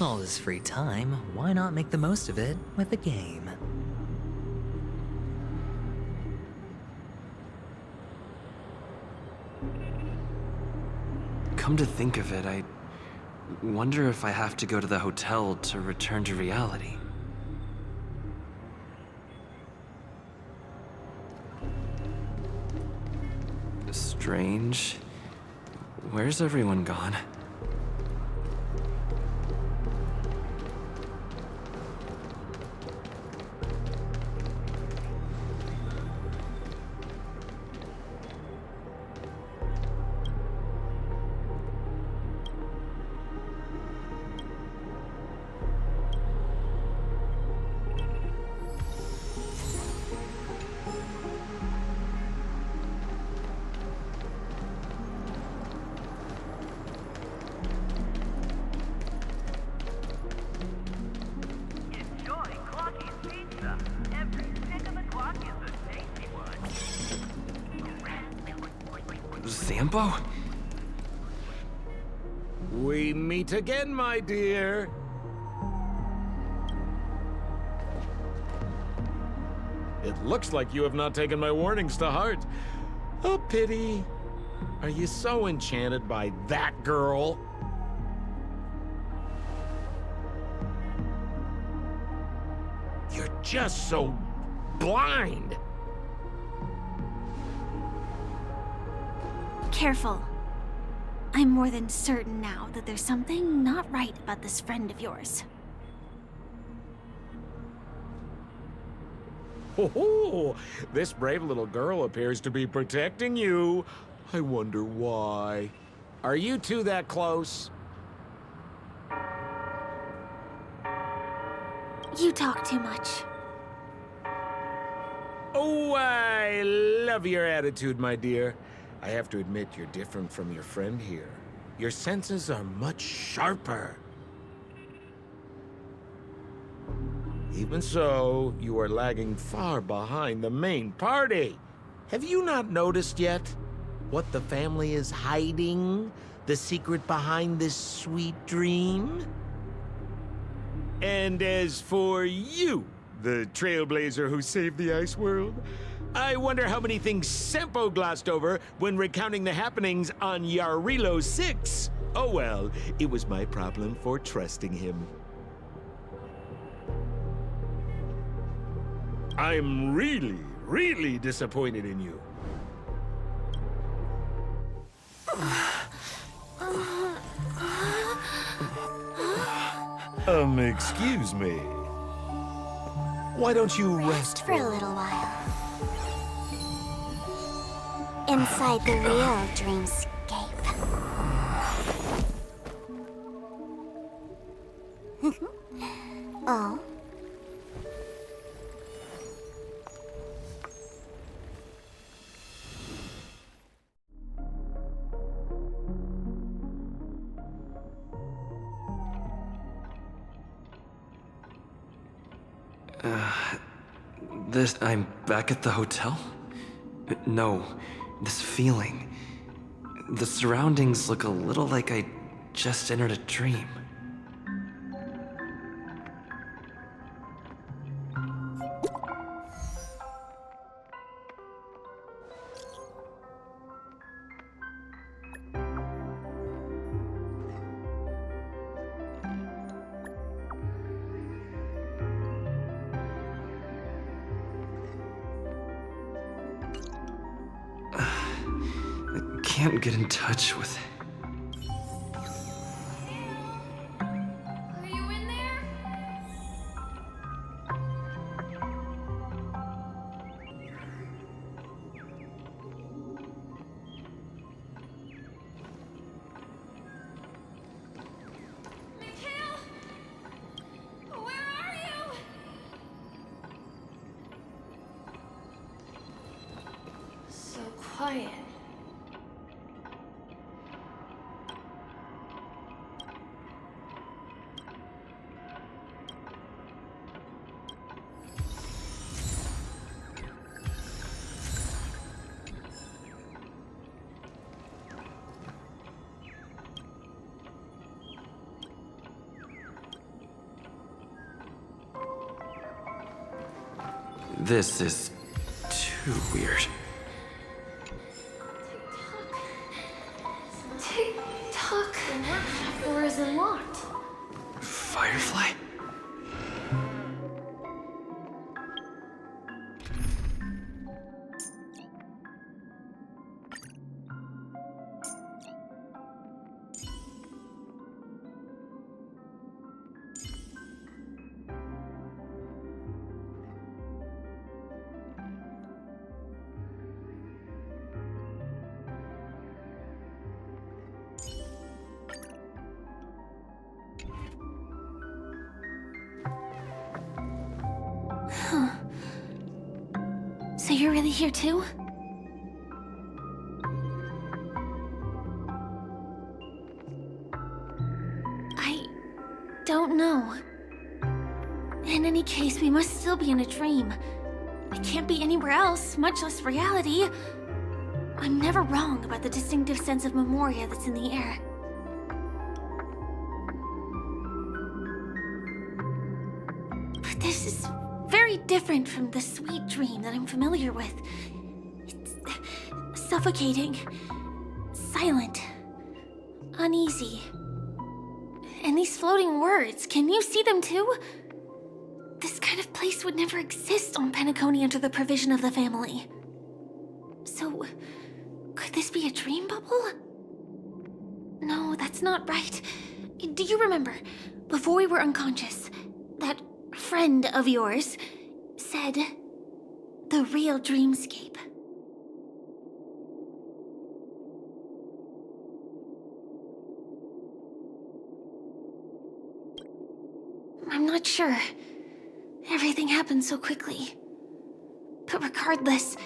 All this free time, why not make the most of it with a game? Come to think of it, I wonder if I have to go to the hotel to return to reality. Strange. Where's everyone gone? Zambo? We meet again, my dear. It looks like you have not taken my warnings to heart. A pity. Are you so enchanted by that girl? You're just so blind. Careful. I'm more than certain now that there's something not right about this friend of yours. Oh, this brave little girl appears to be protecting you. I wonder why. Are you two that close? You talk too much. Oh, I love your attitude, my dear. I have to admit you're different from your friend here. Your senses are much sharper. Even so, you are lagging far behind the main party. Have you not noticed yet what the family is hiding? The secret behind this sweet dream? And as for you, the trailblazer who saved the ice world, I wonder how many things Sempo glossed over when recounting the happenings on Yarilo 6. Oh well, it was my problem for trusting him. I'm really disappointed in you. Excuse me. Why don't you rest For a little while. Inside the real dreamscape. Oh? I'm back at the hotel? No, this feeling. The surroundings look a little like I just entered a dream. Can't get in touch with it. Are you in there? Mikhail? Where are you? So quiet. This is too weird. Tick-tock. The workshop door is unlocked. Firefly? So you're really here too? I don't know. In any case, we must still be in a dream. We can't be anywhere else, much less reality. I'm never wrong about the distinctive sense of memoria that's in the air. But this is very different from the sweet dream that I'm familiar with. It's suffocating, silent, uneasy. And these floating words, can you see them too? This kind of place would never exist on Penacony under the provision of the family. So, could this be a dream bubble? No, that's not right. Do you remember, before we were unconscious, that friend of yours said the real dreamscape? I'm not sure. Everything happened so quickly. But regardless,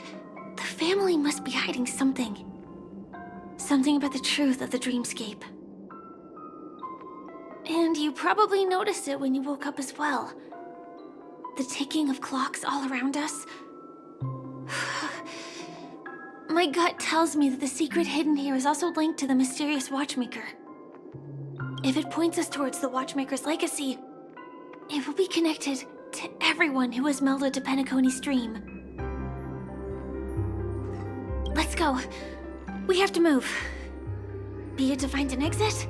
the family must be hiding something. Something about the truth of the dreamscape. And you probably noticed it when you woke up as well. The ticking of clocks all around us. My gut tells me that the secret hidden here is also linked to the mysterious Watchmaker. If it points us towards the Watchmaker's legacy, it will be connected to everyone who has melded to Penacony's dream. Let's go. We have to move. Be it to find an exit,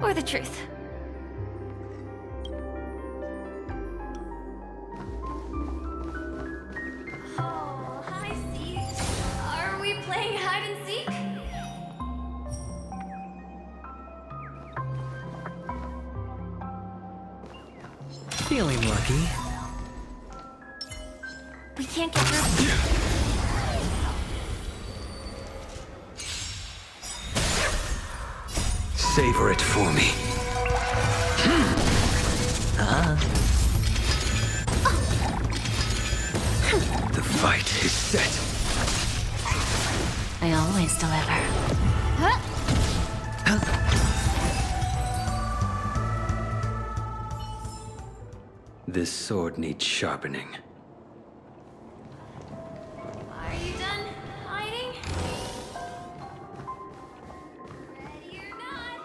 or the truth. Oh, hi, Steve. Are we playing hide and seek? Feeling lucky. We can't get through. Savor it for me. The fight is set. I always deliver. This sword needs sharpening. Are you done hiding? Ready or not,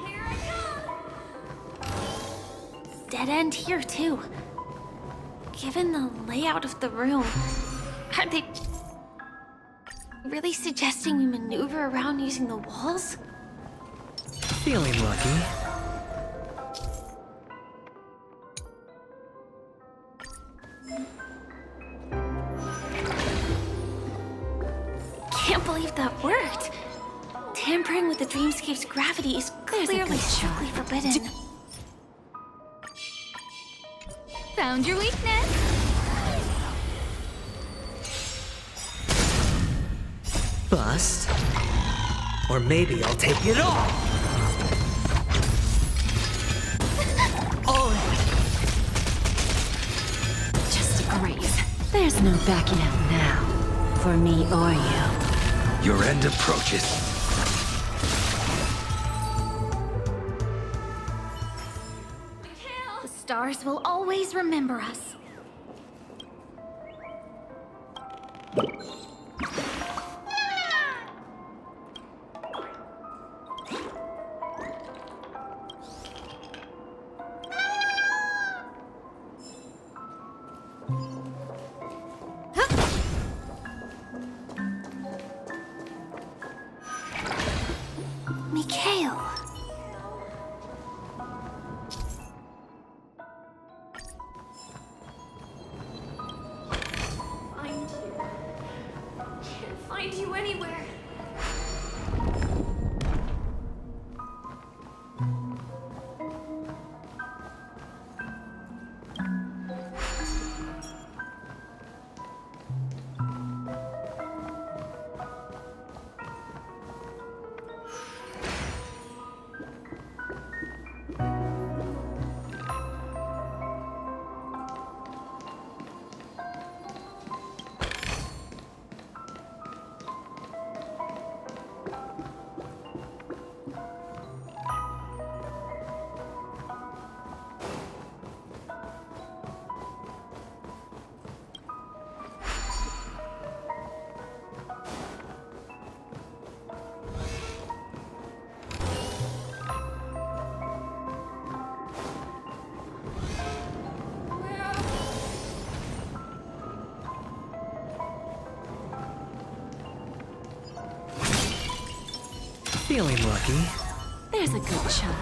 here I come. Dead end here, too. Given the layout of the room, are they really suggesting we maneuver around using the walls? Feeling lucky. Can't believe that worked. Tampering with the dreamscape's gravity is clearly strictly forbidden. Found your weakness. Bust. Or maybe I'll take it all. Just a graze. There's no backing out now. For me or you. Your end approaches. Mikhail! The stars will always remember us. tail. Find you. Can't find you anywhere. Feeling lucky. There's a good shot.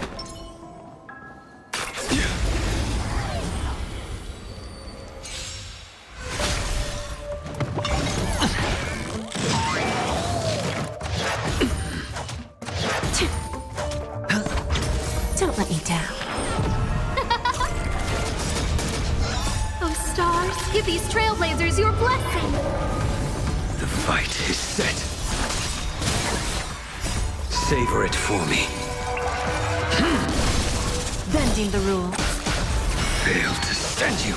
Don't let me down. Oh, stars, give these trailblazers your blessing. The fight is set. Savor it for me. Bending the rules. Fail to stand you.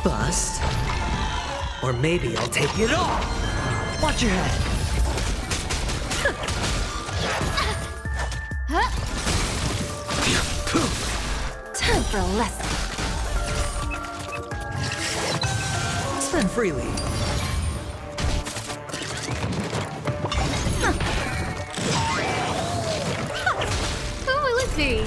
Bust. Or maybe I'll take it all. Watch your head. Time for a lesson. Spend freely. Who will it be?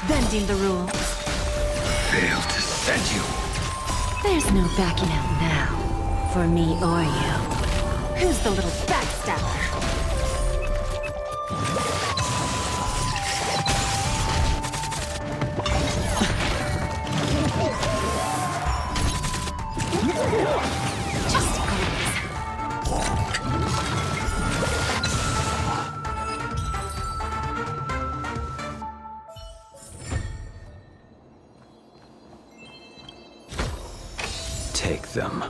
Bending the rules. Fail to stand you. There's no backing out now. For me or you. Who's the little backstabber? Just a graze. Take them.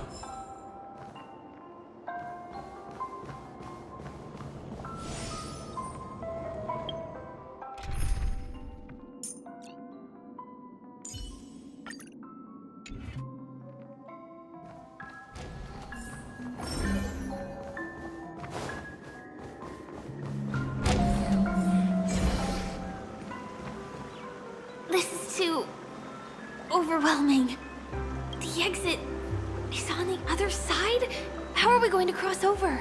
This is too overwhelming. The exit is on the other side? How are we going to cross over?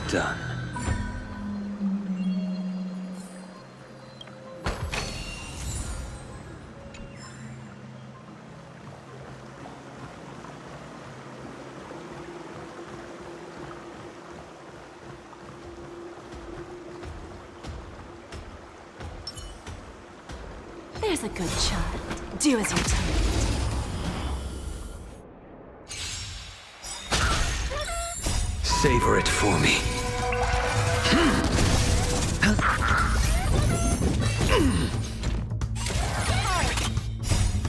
Done. There's a good shot. Do as you're told. Savor it for me.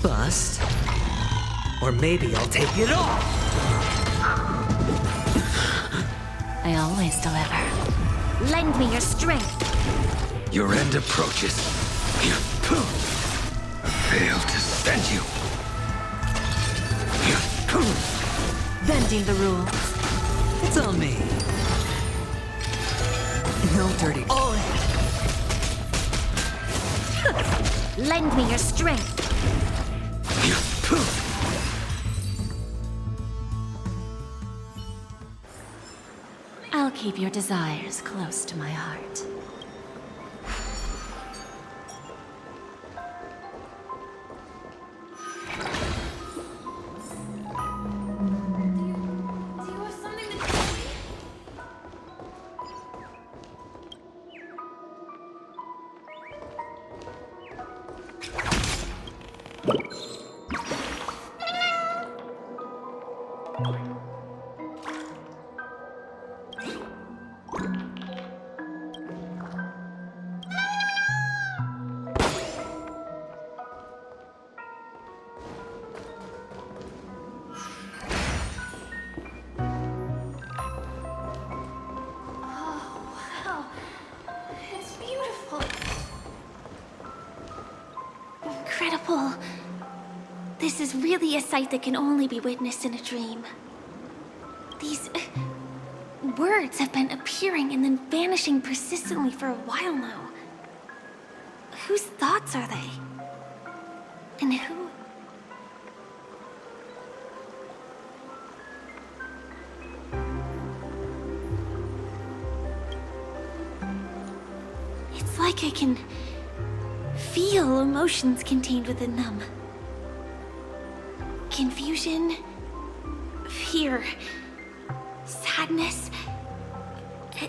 Bust. Or maybe I'll take it off. I always deliver. Lend me your strength. Your end approaches. Fail to send you. Bending the rules. It's on me. No dirty. Oh, Lend me your strength. I'll keep your desires close to my heart. Do you have something to tell me? Wow, it's beautiful. Incredible. This is really a sight that can only be witnessed in a dream. These words have been appearing and then vanishing persistently for a while now. Whose thoughts are they? And who? It's like I can feel emotions contained within them. Confusion, fear, sadness,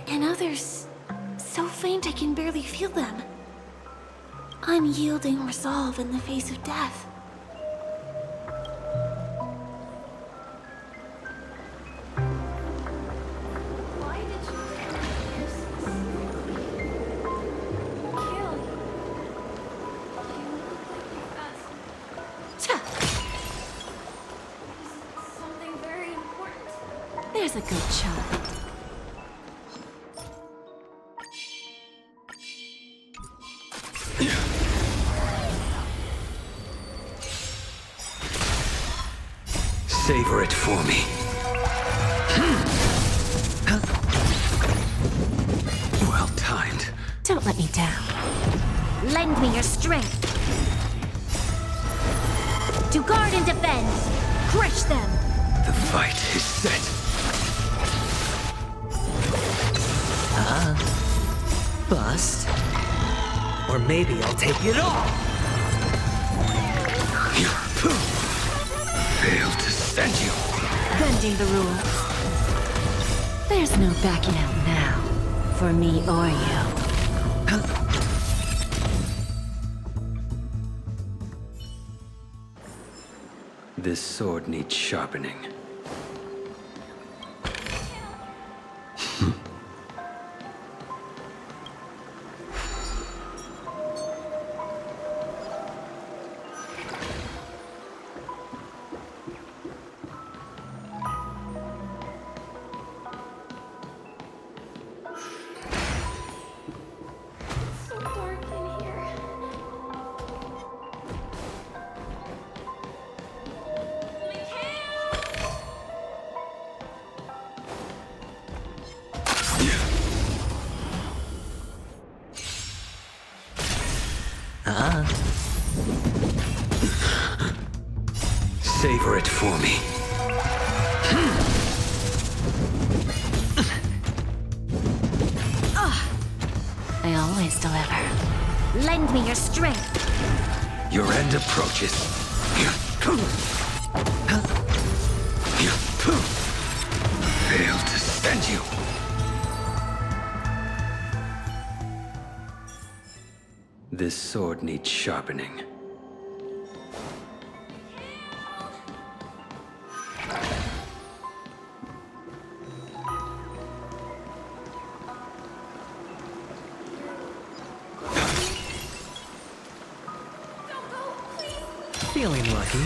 and others so faint I can barely feel them. Unyielding resolve in the face of death. Why did you come here so specifically? Kill you. You look like you've got something very important. There's a good child. Savor it for me. Well timed. Don't let me down. Lend me your strength. To guard and defend. Crush them. The fight is set. bust. Or maybe I'll take it off. Failed to send you. Bending the rules. There's no backing out now. For me or you. This sword needs sharpening. So dark in here. Savor it for me. I always deliver. Lend me your strength. Your end approaches. Failed to send you. This sword needs sharpening. Feeling lucky.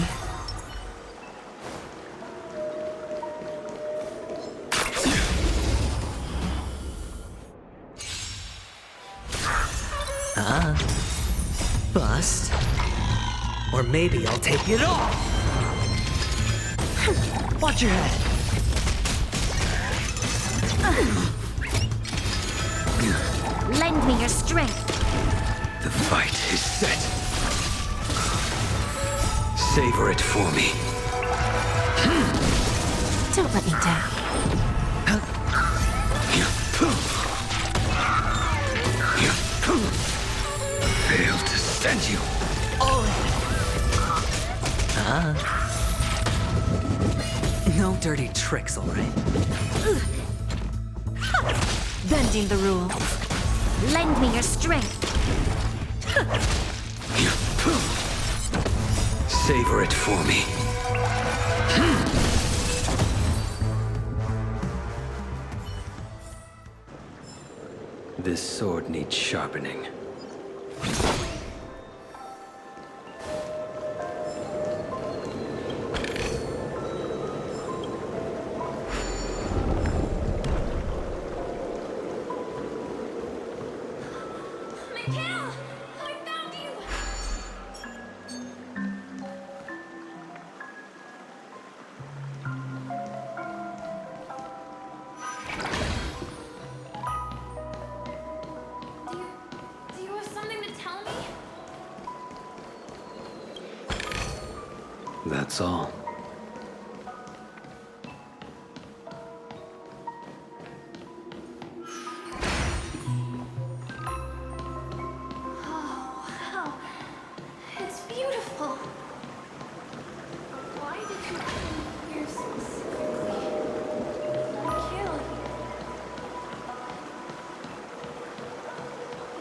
Bust. Or maybe I'll take it all. Watch your head. Lend me your strength. The fight is set. Savor it for me. Don't let me down. Fail to stand you. No dirty tricks, all right? Bending the rules. Lend me your strength. Savor it for me. This sword needs sharpening. Mikhail! I found you! Do you have something to tell me? That's all. Oh, wow. It's beautiful. Why did you come here specifically? Mikhail,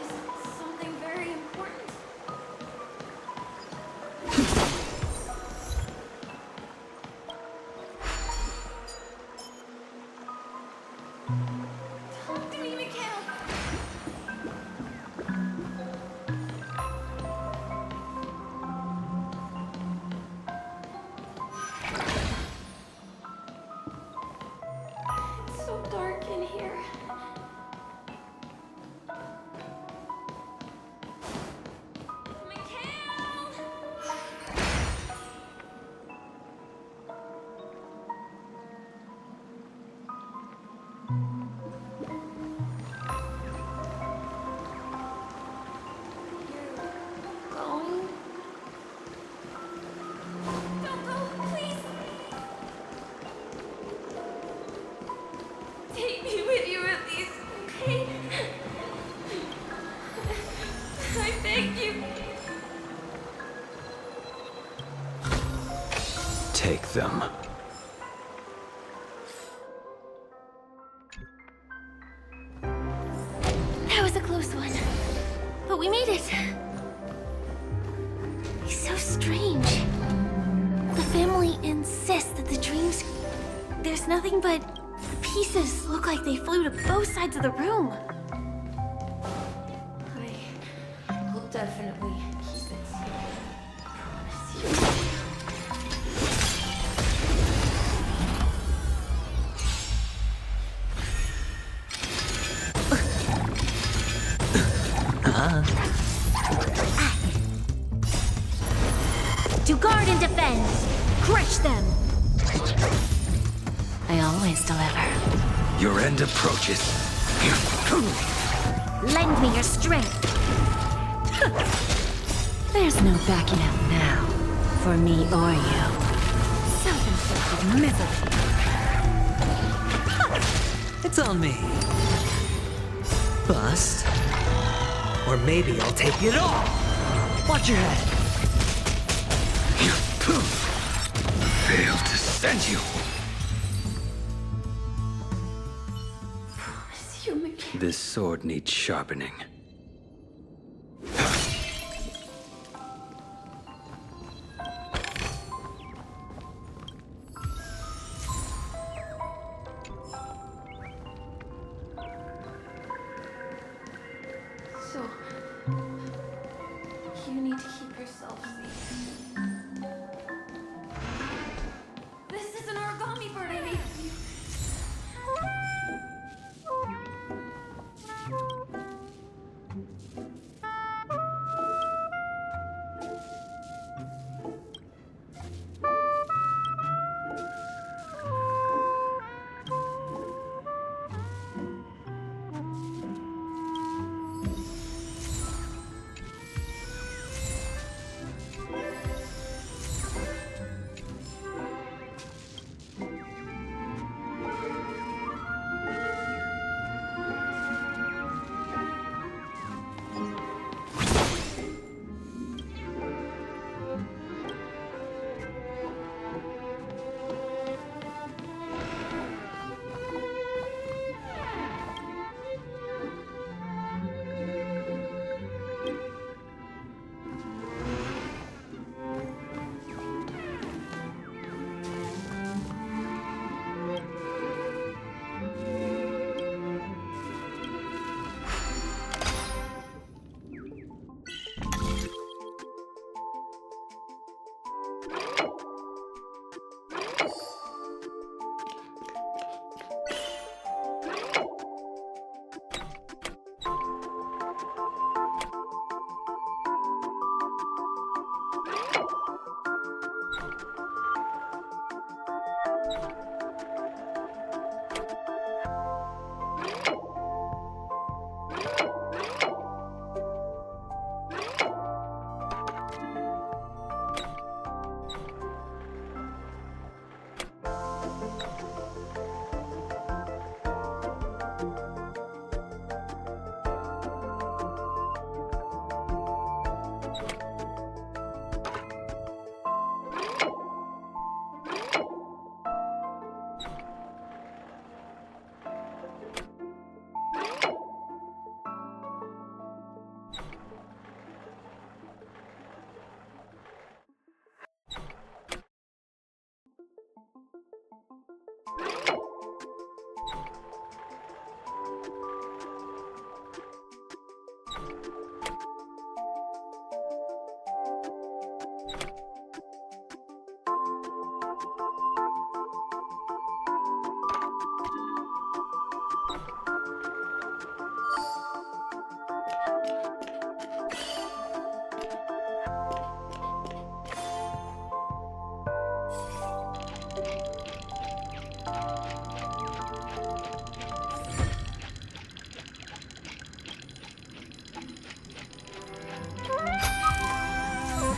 is it something very important? Talk to me, Mikhail. It's so dark in here. Mikhail! You're going? Don't go, please! Take me with you at least, okay? I beg you. Take them. That was a close one. But we made it. It's so strange. The family insists that the dreams... There's nothing but... The pieces look like they flew to both sides of the room. I will definitely keep it safe. Promise you. To guard and defend. Crush them. I always deliver. Your end approaches. Lend me your strength. There's no backing out now. For me or you. Self-inflicted misery. It's on me. Bust. Or maybe I'll take it all. Watch your head. Fail to stand you. Promise you, Mikhail. This sword needs sharpening. So, you need to keep yourself safe.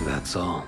That's all.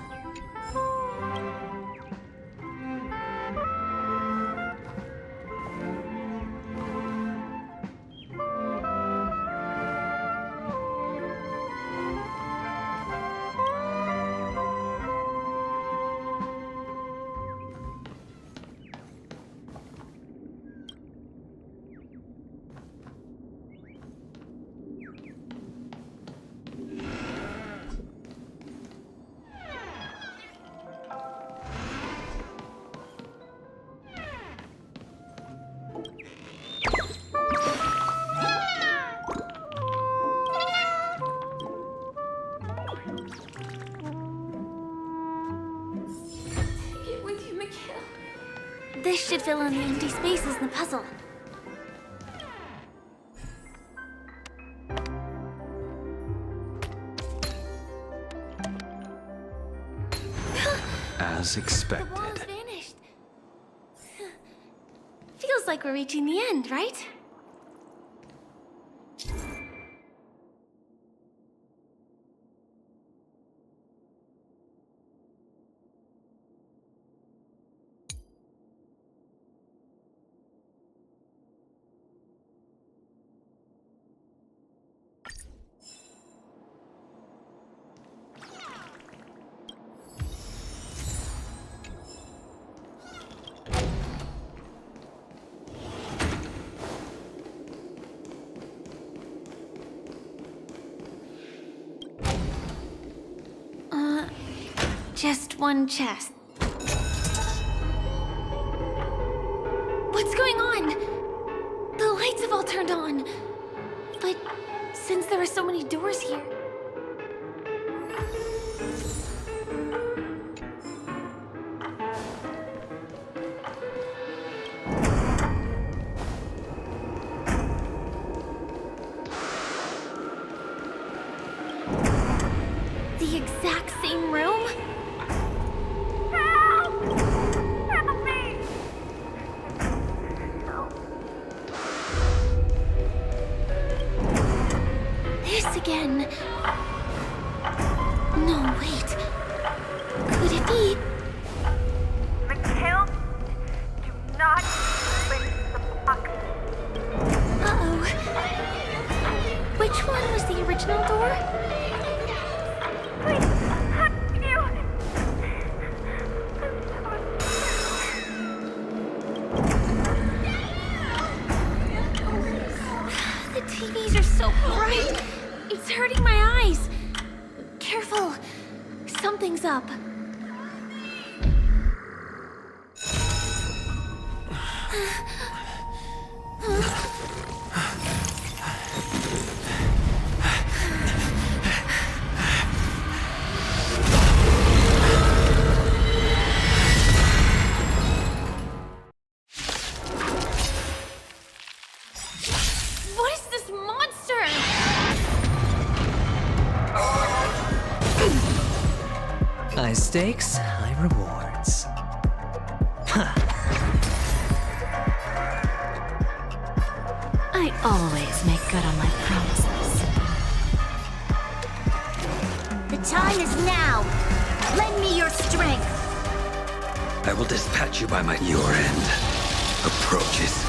Get with you, Mikhail. This should fill in the empty spaces in the puzzle. As The expected. wall has vanished. Feels like we're reaching the end, right? Just one chest. What's going on? The lights have all turned on. But since there are so many doors here... The exact same room? This again. No, wait. Could it be? Mikhail, do not open the box. Uh-oh. Which one was the original door? Please, you. The TVs are so bright. It's hurting my eyes. Careful. Something's up. High stakes, high rewards. I always make good on my promises. The time is now. Lend me your strength. I will dispatch you by my... Your end approaches.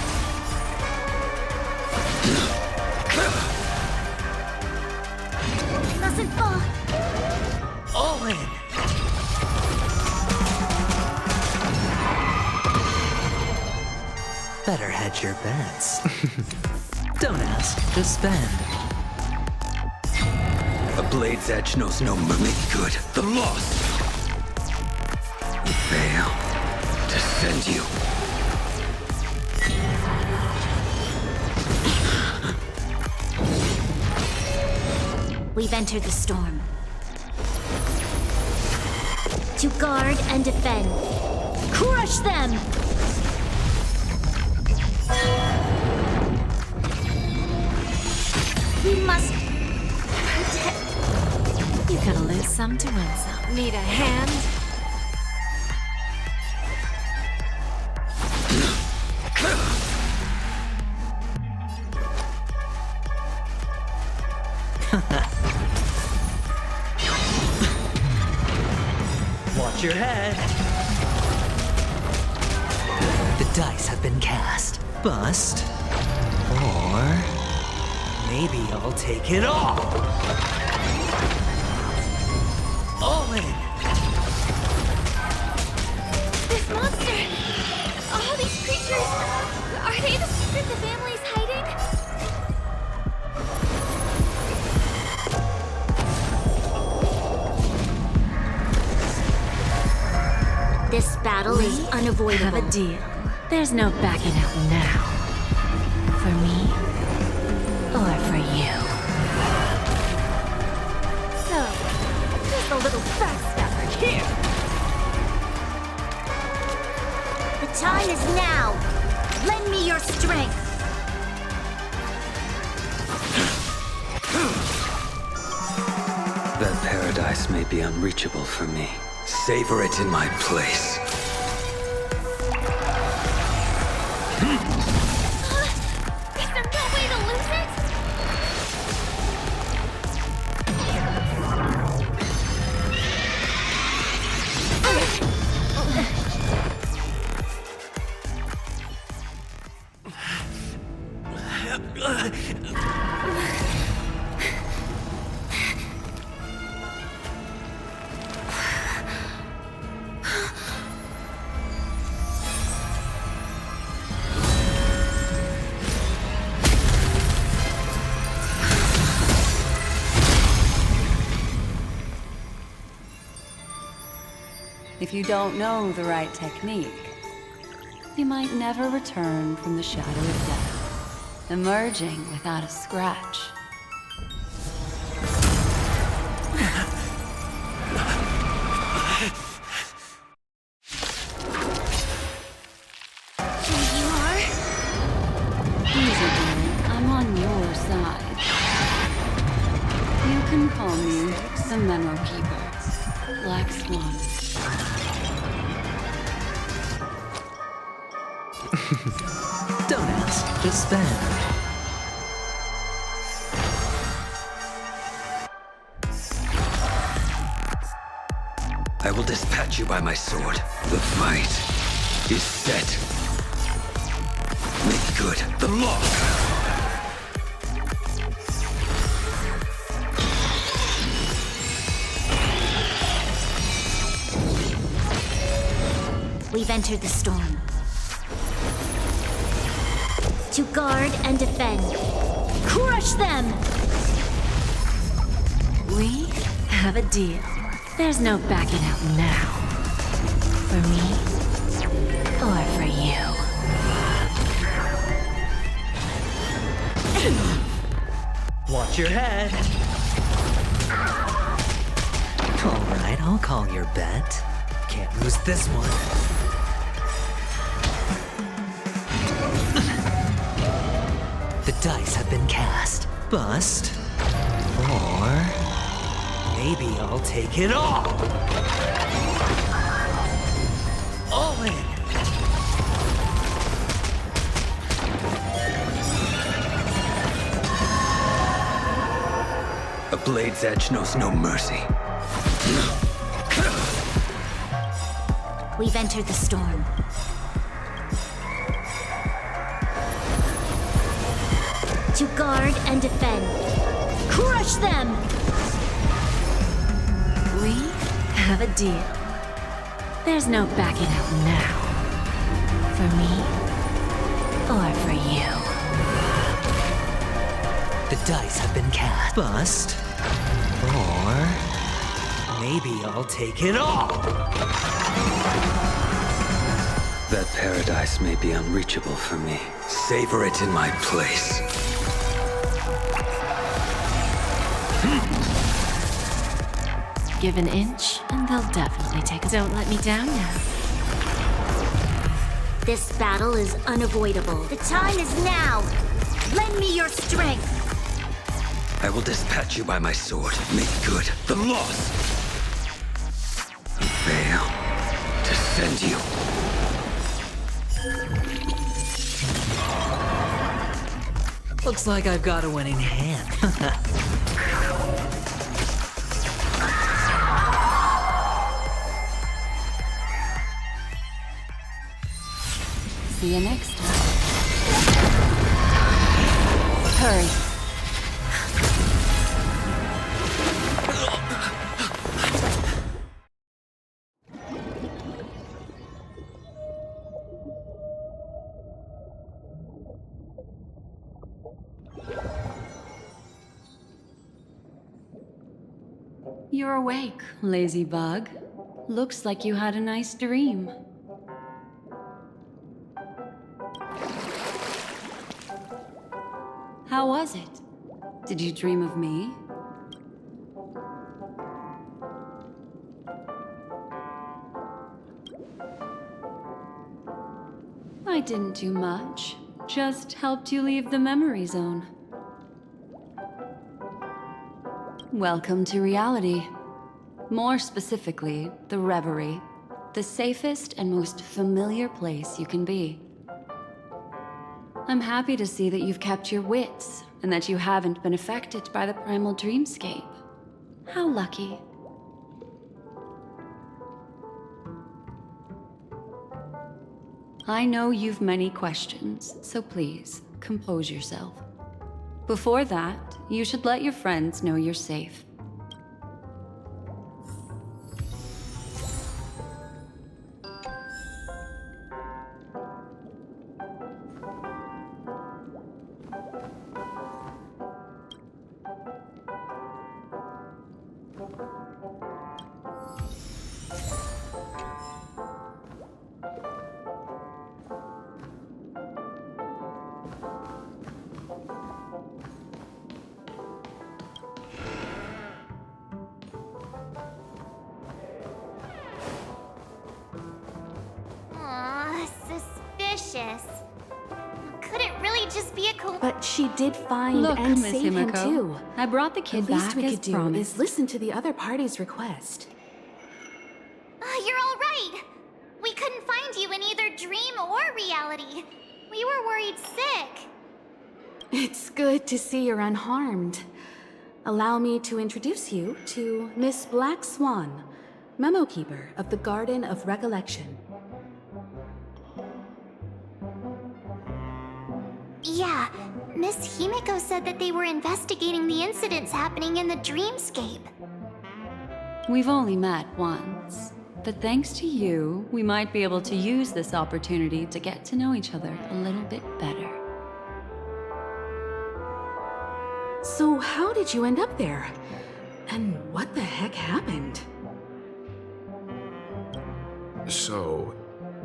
Mustn't fall. All in! Better hedge your bets. Don't ask, just spend. A blade's edge knows no make good. The loss. Fail to send you. We've entered the storm. To guard and defend. Crush them! We must protect. You gotta lose some to win some. Need a hand? Watch your head. The dice have been cast. Bust. Or maybe I'll take it all. All in. This monster! All these creatures! Are they the secret the family's hiding? This battle is unavoidable. Have a deal. There's no backing out now. For me, or for you. So, just a little backstabber here. The time is now. Lend me your strength. That paradise may be unreachable for me. Savor it in my place. Is there no way to lose it? If you don't know the right technique, you might never return from the shadow of death, emerging without a scratch. There you are. Easy, boy. I'm on your side. You can call me the Memo Keeper, Black Swan. Don't ask, just spend. I will dispatch you by my sword. The fight is set. Make good the loss. We've entered the storm. To guard and defend. Crush them! We have a deal. There's no backing out now. For me, or for you. Watch your head. All right, I'll call your bet. Can't lose this one. The dice have been cast. Bust. Or maybe I'll take it all. A blade's edge knows no mercy. We've entered the storm. To guard and defend. Crush them! We have a deal. There's no backing out now. For me, or for you. The dice have been cast. Bust. Or maybe I'll take it all. That paradise may be unreachable for me. Savor it in my place. Give an inch, and they'll definitely take it. Don't let me down now. This battle is unavoidable. The time is now! Lend me your strength! I will dispatch you by my sword. Make good the loss. Fail to send you. Looks like I've got a winning hand. See you next time. Hurry. You're awake, lazy bug. Looks like you had a nice dream. How was it? Did you dream of me? I didn't do much. Just helped you leave the memory zone. Welcome to reality. More specifically, the Reverie. The safest and most familiar place you can be. I'm happy to see that you've kept your wits, and that you haven't been affected by the primal dreamscape. How lucky. I know you've many questions, so please, compose yourself. Before that, you should let your friends know you're safe. Suspicious. Could it really just be a But she did find Look, and Miss save him Himiko, too. I brought the kid The least back we as could do promised. is listen to the other party's request. You're all right. We couldn't find you in either dream or reality. We were worried sick. It's good to see you're unharmed. Allow me to introduce you to Miss Black Swan, Memo Keeper of the Garden of Recollection. Yeah, Miss Himiko said that they were investigating the incidents happening in the dreamscape. We've only met once, but thanks to you, we might be able to use this opportunity to get to know each other a little bit better. So how did you end up there? And what the heck happened? So,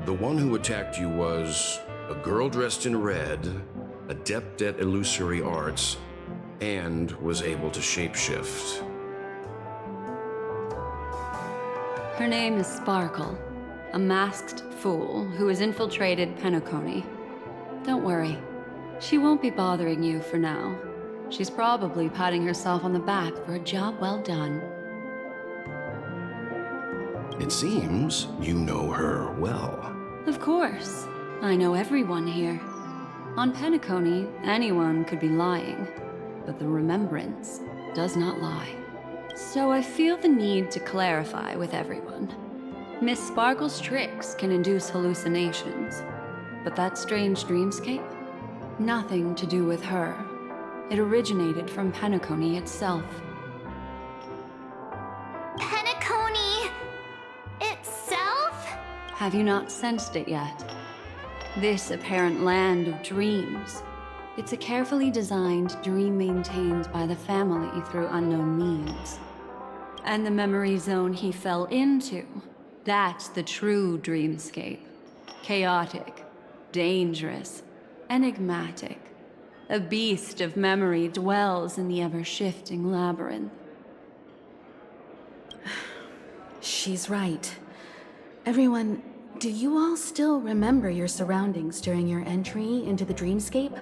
the one who attacked you was a girl dressed in red, adept at illusory arts, and was able to shapeshift. Her name is Sparkle, a masked fool who has infiltrated Penacony. Don't worry, she won't be bothering you for now. She's probably patting herself on the back for a job well done. It seems you know her well. Of course. I know everyone here. On Penacony, anyone could be lying. But the Remembrance, does not lie. So I feel the need to clarify with everyone. Miss Sparkle's tricks can induce hallucinations, but that strange dreamscape? Nothing to do with her. It originated from Penacony itself. Penacony itself? Have you not sensed it yet? This apparent land of dreams. It's a carefully designed dream maintained by the family through unknown means. And the memory zone he fell into, that's the true dreamscape. Chaotic, dangerous, enigmatic. A beast of memory dwells in the ever-shifting labyrinth. She's right. Everyone, do you all still remember your surroundings during your entry into the dreamscape?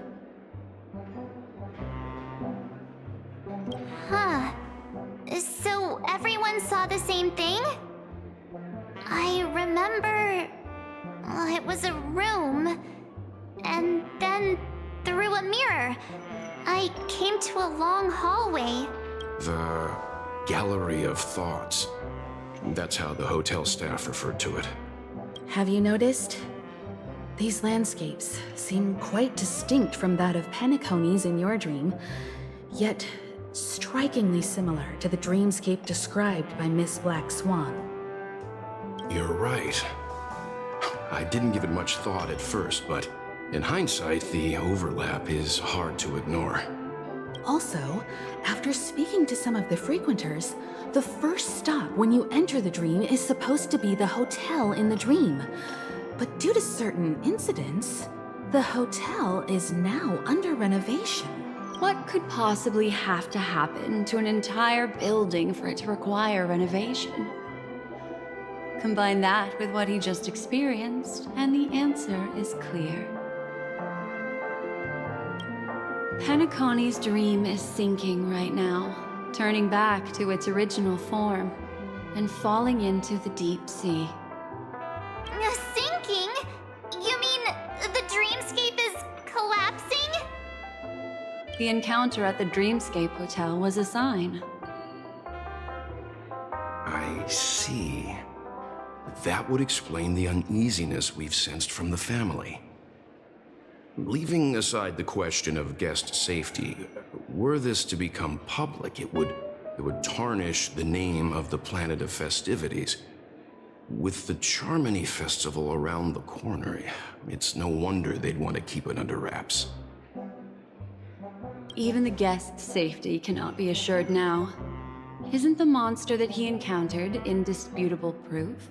Huh. So everyone saw the same thing? I remember... it was a room. And then, through a mirror, I came to a long hallway. The Gallery of Thoughts. That's how the hotel staff referred to it. Have you noticed? These landscapes seem quite distinct from that of Penacony's in your dream, yet strikingly similar to the dreamscape described by Miss Black Swan. You're right. I didn't give it much thought at first, but in hindsight, the overlap is hard to ignore. Also, after speaking to some of the frequenters, the first stop when you enter the dream is supposed to be the hotel in the dream. But due to certain incidents, the hotel is now under renovation. What could possibly have to happen to an entire building for it to require renovation? Combine that with what he just experienced, and the answer is clear. Penacony's dream is sinking right now, turning back to its original form, and falling into the deep sea. Sinking? You mean the dreamscape is collapsing? The encounter at the Dreamscape Hotel was a sign. I see. That would explain the uneasiness we've sensed from the family. Leaving aside the question of guest safety, were this to become public, it would tarnish the name of the planet of festivities. With the Charmony Festival around the corner, it's no wonder they'd want to keep it under wraps. Even the guest's safety cannot be assured now. Isn't the monster that he encountered indisputable proof?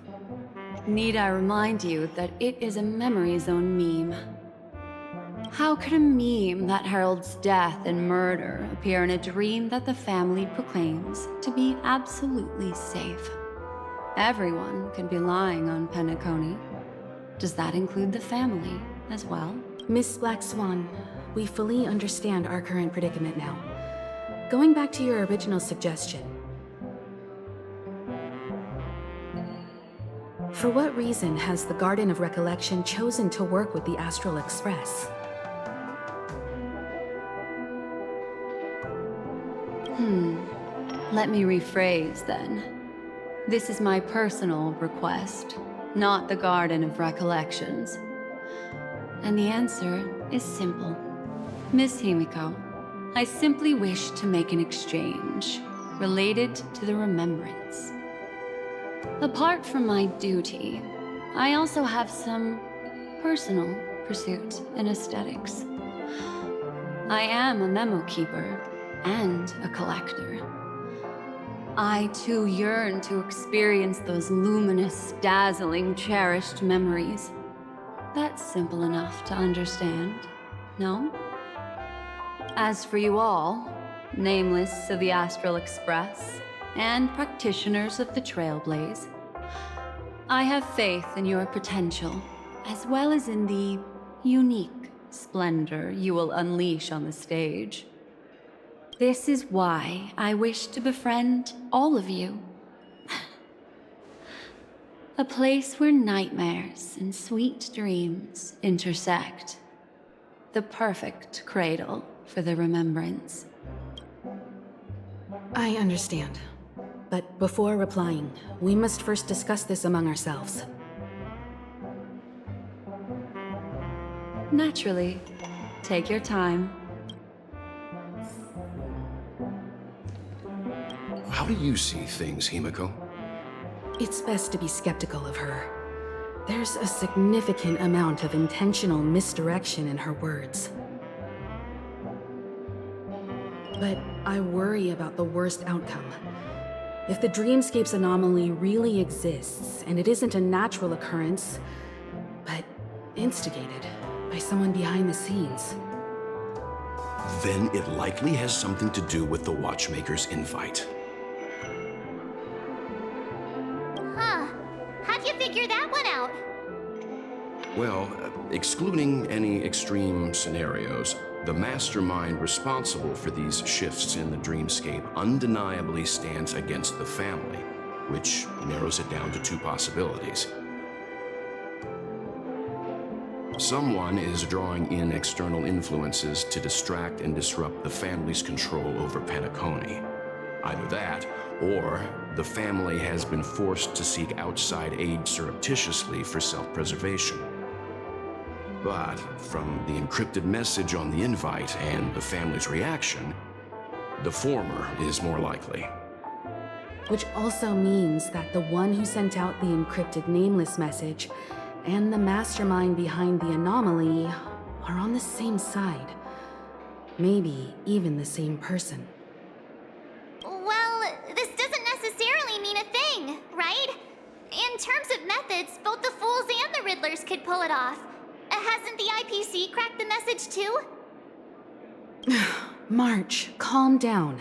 Need I remind you that it is a memory zone meme? How could a meme that heralds death and murder appear in a dream that the family proclaims to be absolutely safe? Everyone could be lying on Penacony. Does that include the family as well? Miss Black Swan, we fully understand our current predicament now. Going back to your original suggestion, for what reason has the Garden of Recollection chosen to work with the Astral Express? Let me rephrase then. This is my personal request, not the Garden of Recollections. And the answer is simple. Miss Himiko, I simply wish to make an exchange related to the remembrance. Apart from my duty, I also have some personal pursuit in aesthetics. I am a memo keeper and a collector. I too yearn to experience those luminous, dazzling, cherished memories. That's simple enough to understand, no? As for you all, nameless of the Astral Express, and practitioners of the Trailblaze, I have faith in your potential, as well as in the unique splendor you will unleash on the stage. This is why I wish to befriend all of you. A place where nightmares and sweet dreams intersect. The perfect cradle for the remembrance. I understand. But before replying, we must first discuss this among ourselves. Naturally. Take your time. How do you see things, Himiko? It's best to be skeptical of her. There's a significant amount of intentional misdirection in her words. But I worry about the worst outcome. If the dreamscape's anomaly really exists, and it isn't a natural occurrence, but instigated by someone behind the scenes, then it likely has something to do with the Watchmaker's invite. Huh. How'd you figure that one out? Well, excluding any extreme scenarios, the mastermind responsible for these shifts in the dreamscape undeniably stands against the family, which narrows it down to two possibilities. Someone is drawing in external influences to distract and disrupt the family's control over Penacony. Either that, or the family has been forced to seek outside aid surreptitiously for self-preservation. But from the encrypted message on the invite and the family's reaction, the former is more likely. which also means that the one who sent out the encrypted nameless message and the mastermind behind the anomaly are on the same side. Maybe even the same person. Well, this doesn't necessarily mean a thing, right? In terms of methods, both the Fools and the Riddlers could pull it off. Hasn't the IPC cracked the message too? March, calm down.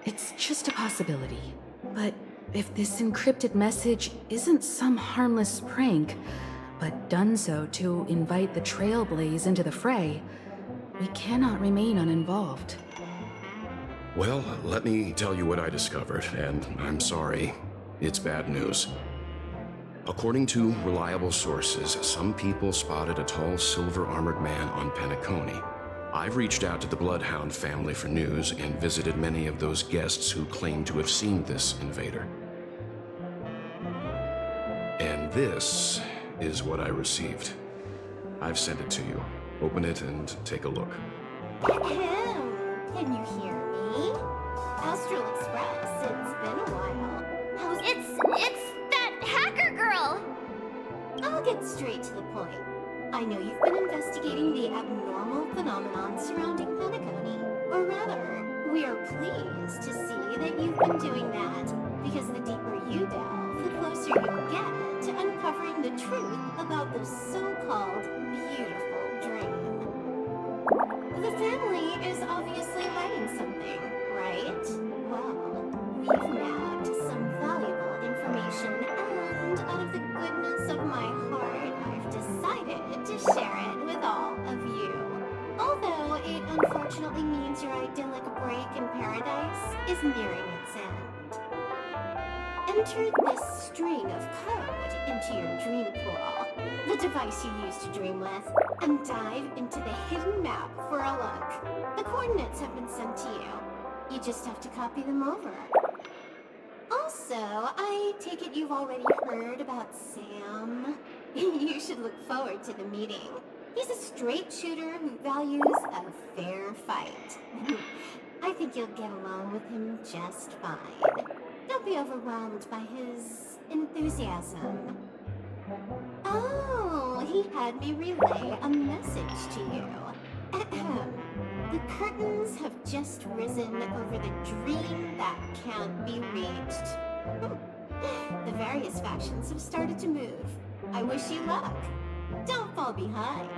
It's just a possibility. But if this encrypted message isn't some harmless prank, but done so to invite the Trailblaze into the fray, we cannot remain uninvolved. Well, let me tell you what I discovered, and I'm sorry. It's bad news. According to reliable sources, some people spotted a tall silver-armored man on Penacony. I've reached out to the Bloodhound family for news and visited many of those guests who claim to have seen this invader. And this is what I received. I've sent it to you. Open it and take a look. Can you hear me? Astral Express, it's been a while. It's that hacker girl! I'll get straight to the point. I know you've been investigating the abnormal phenomenon surrounding Penacony. Or rather, we are pleased to see that you've been doing that, because the deeper you delve, the closer you get to uncovering the truth about the so-called beautiful dream. The family is obviously hiding something, right? Well, we've nabbed some valuable information, and out of the goodness of my heart, I've decided to share it with all of you. Although it unfortunately means your idyllic break in paradise is nearing its end. Enter this string of code into your dream pool, the device you use to dream with, and dive into the hidden map for a look. The coordinates have been sent to you. You just have to copy them over. Also, I take it you've already heard about Sam. You should look forward to the meeting. He's a straight shooter who values a fair fight. I think you'll get along with him just fine. Don't be overwhelmed by his enthusiasm. Oh, he had me relay a message to you. The curtains have just risen over the dream that can't be reached. The various factions have started to move. I wish you luck. Don't fall behind,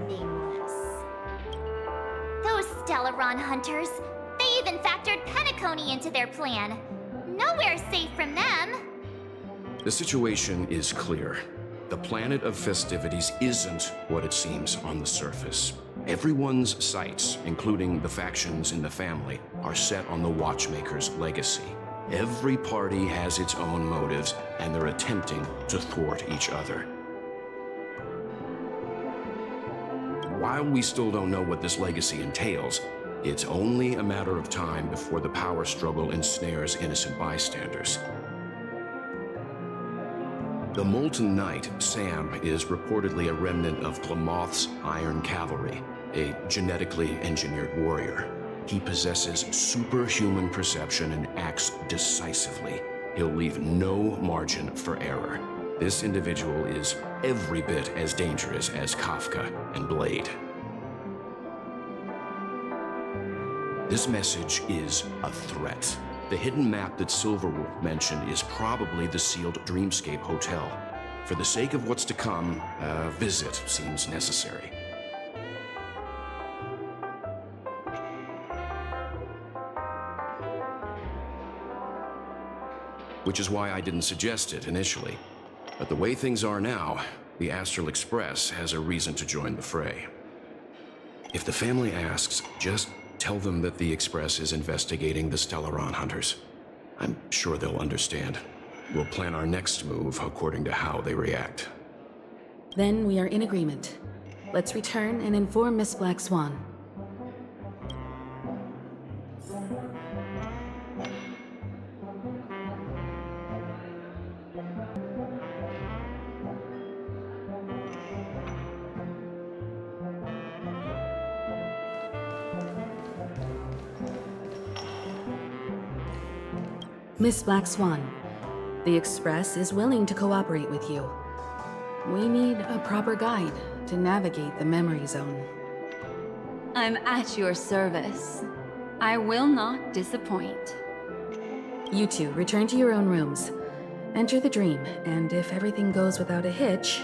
nameless. Those Stellaron hunters. They even factored Penacony into their plan. Nowhere's safe from them. The situation is clear. The planet of festivities isn't what it seems on the surface. Everyone's sights, including the factions in the family, are set on the Watchmaker's legacy. Every party has its own motives, and they're attempting to thwart each other. While we still don't know what this legacy entails, It's only a matter of time before the power struggle ensnares innocent bystanders. The Molten Knight, Sam, is reportedly a remnant of Glamoth's Iron Cavalry, a genetically engineered warrior. He possesses superhuman perception and acts decisively. He'll leave no margin for error. This individual is every bit as dangerous as Kafka and Blade. This message is a threat. The hidden map that Silverwolf mentioned is probably the sealed Dreamscape Hotel. For the sake of what's to come, a visit seems necessary. Which is why I didn't suggest it initially. But the way things are now, the Astral Express has a reason to join the fray. If the family asks, just tell them that the Express is investigating the Stellaron hunters. I'm sure they'll understand. We'll plan our next move according to how they react. Then we are in agreement. Let's return and inform Miss Black Swan. Miss Black Swan, the Express is willing to cooperate with you. We need a proper guide to navigate the memory zone. I'm at your service. I will not disappoint. You two return to your own rooms. Enter the dream, and if everything goes without a hitch,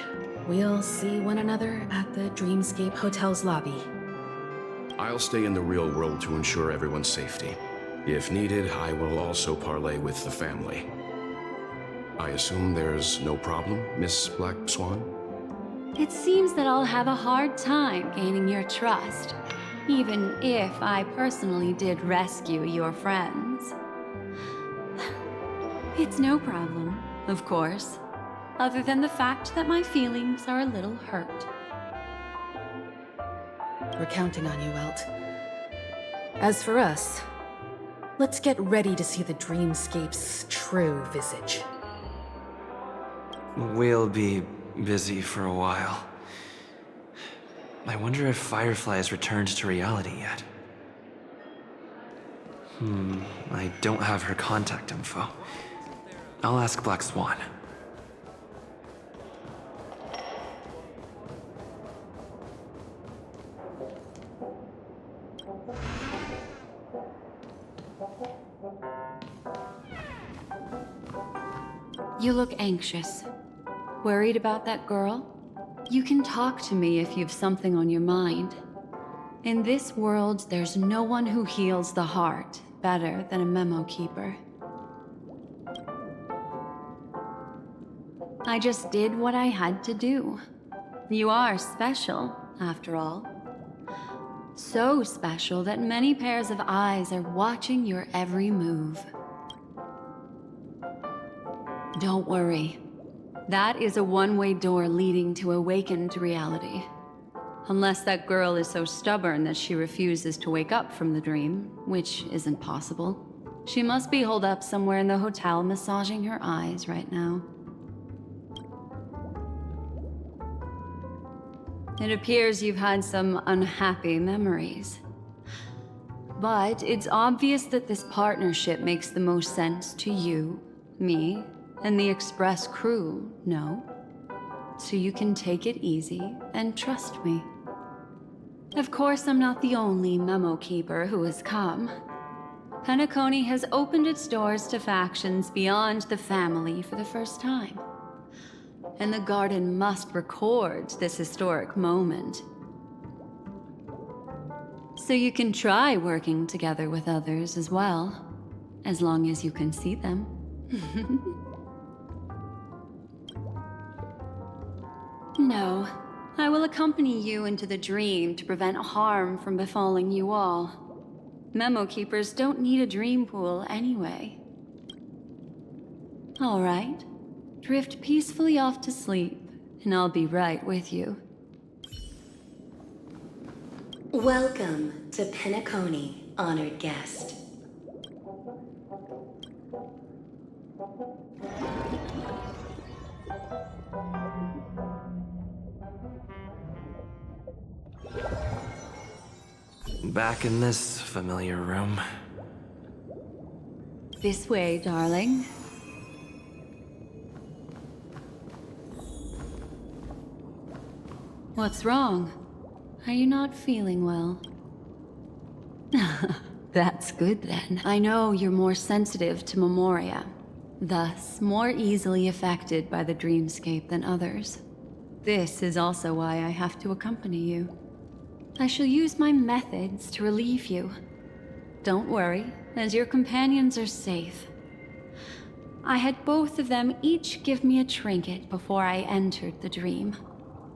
we'll see one another at the Dreamscape Hotel's lobby. I'll stay in the real world to ensure everyone's safety. If needed, I will also parley with the family. I assume there's no problem, Miss Black Swan? It seems that I'll have a hard time gaining your trust, even if I personally did rescue your friends. It's no problem, of course, other than the fact that my feelings are a little hurt. We're counting on you, Welt. As for us, let's get ready to see the Dreamscape's true visage. We'll be busy for a while. I wonder if Firefly has returned to reality yet. I don't have her contact info. I'll ask Black Swan. You look anxious. Worried about that girl? You can talk to me if you've something on your mind. In this world, there's no one who heals the heart better than a memo keeper. I just did what I had to do. You are special, after all. So special that many pairs of eyes are watching your every move. Don't worry. That is a one-way door leading to awakened reality. Unless that girl is so stubborn that she refuses to wake up from the dream, which isn't possible. She must be holed up somewhere in the hotel massaging her eyes right now. It appears you've had some unhappy memories. But it's obvious that this partnership makes the most sense to you, me, and the Express crew, no? So you can take it easy and trust me. Of course, I'm not the only memo keeper who has come. Penacony has opened its doors to factions beyond the family for the first time. And the Garden must record this historic moment. So you can try working together with others as well, as long as you can see them. No, I will accompany you into the dream to prevent harm from befalling you all. Memo keepers don't need a dream pool anyway. All right, drift peacefully off to sleep, and I'll be right with you. Welcome to Penacony, honored guest. Back in this familiar room. This way, darling. What's wrong? Are you not feeling well? That's good then. I know you're more sensitive to memoria, thus more easily affected by the dreamscape than others. This is also why I have to accompany you. I shall use my methods to relieve you. Don't worry, as your companions are safe. I had both of them each give me a trinket before I entered the dream.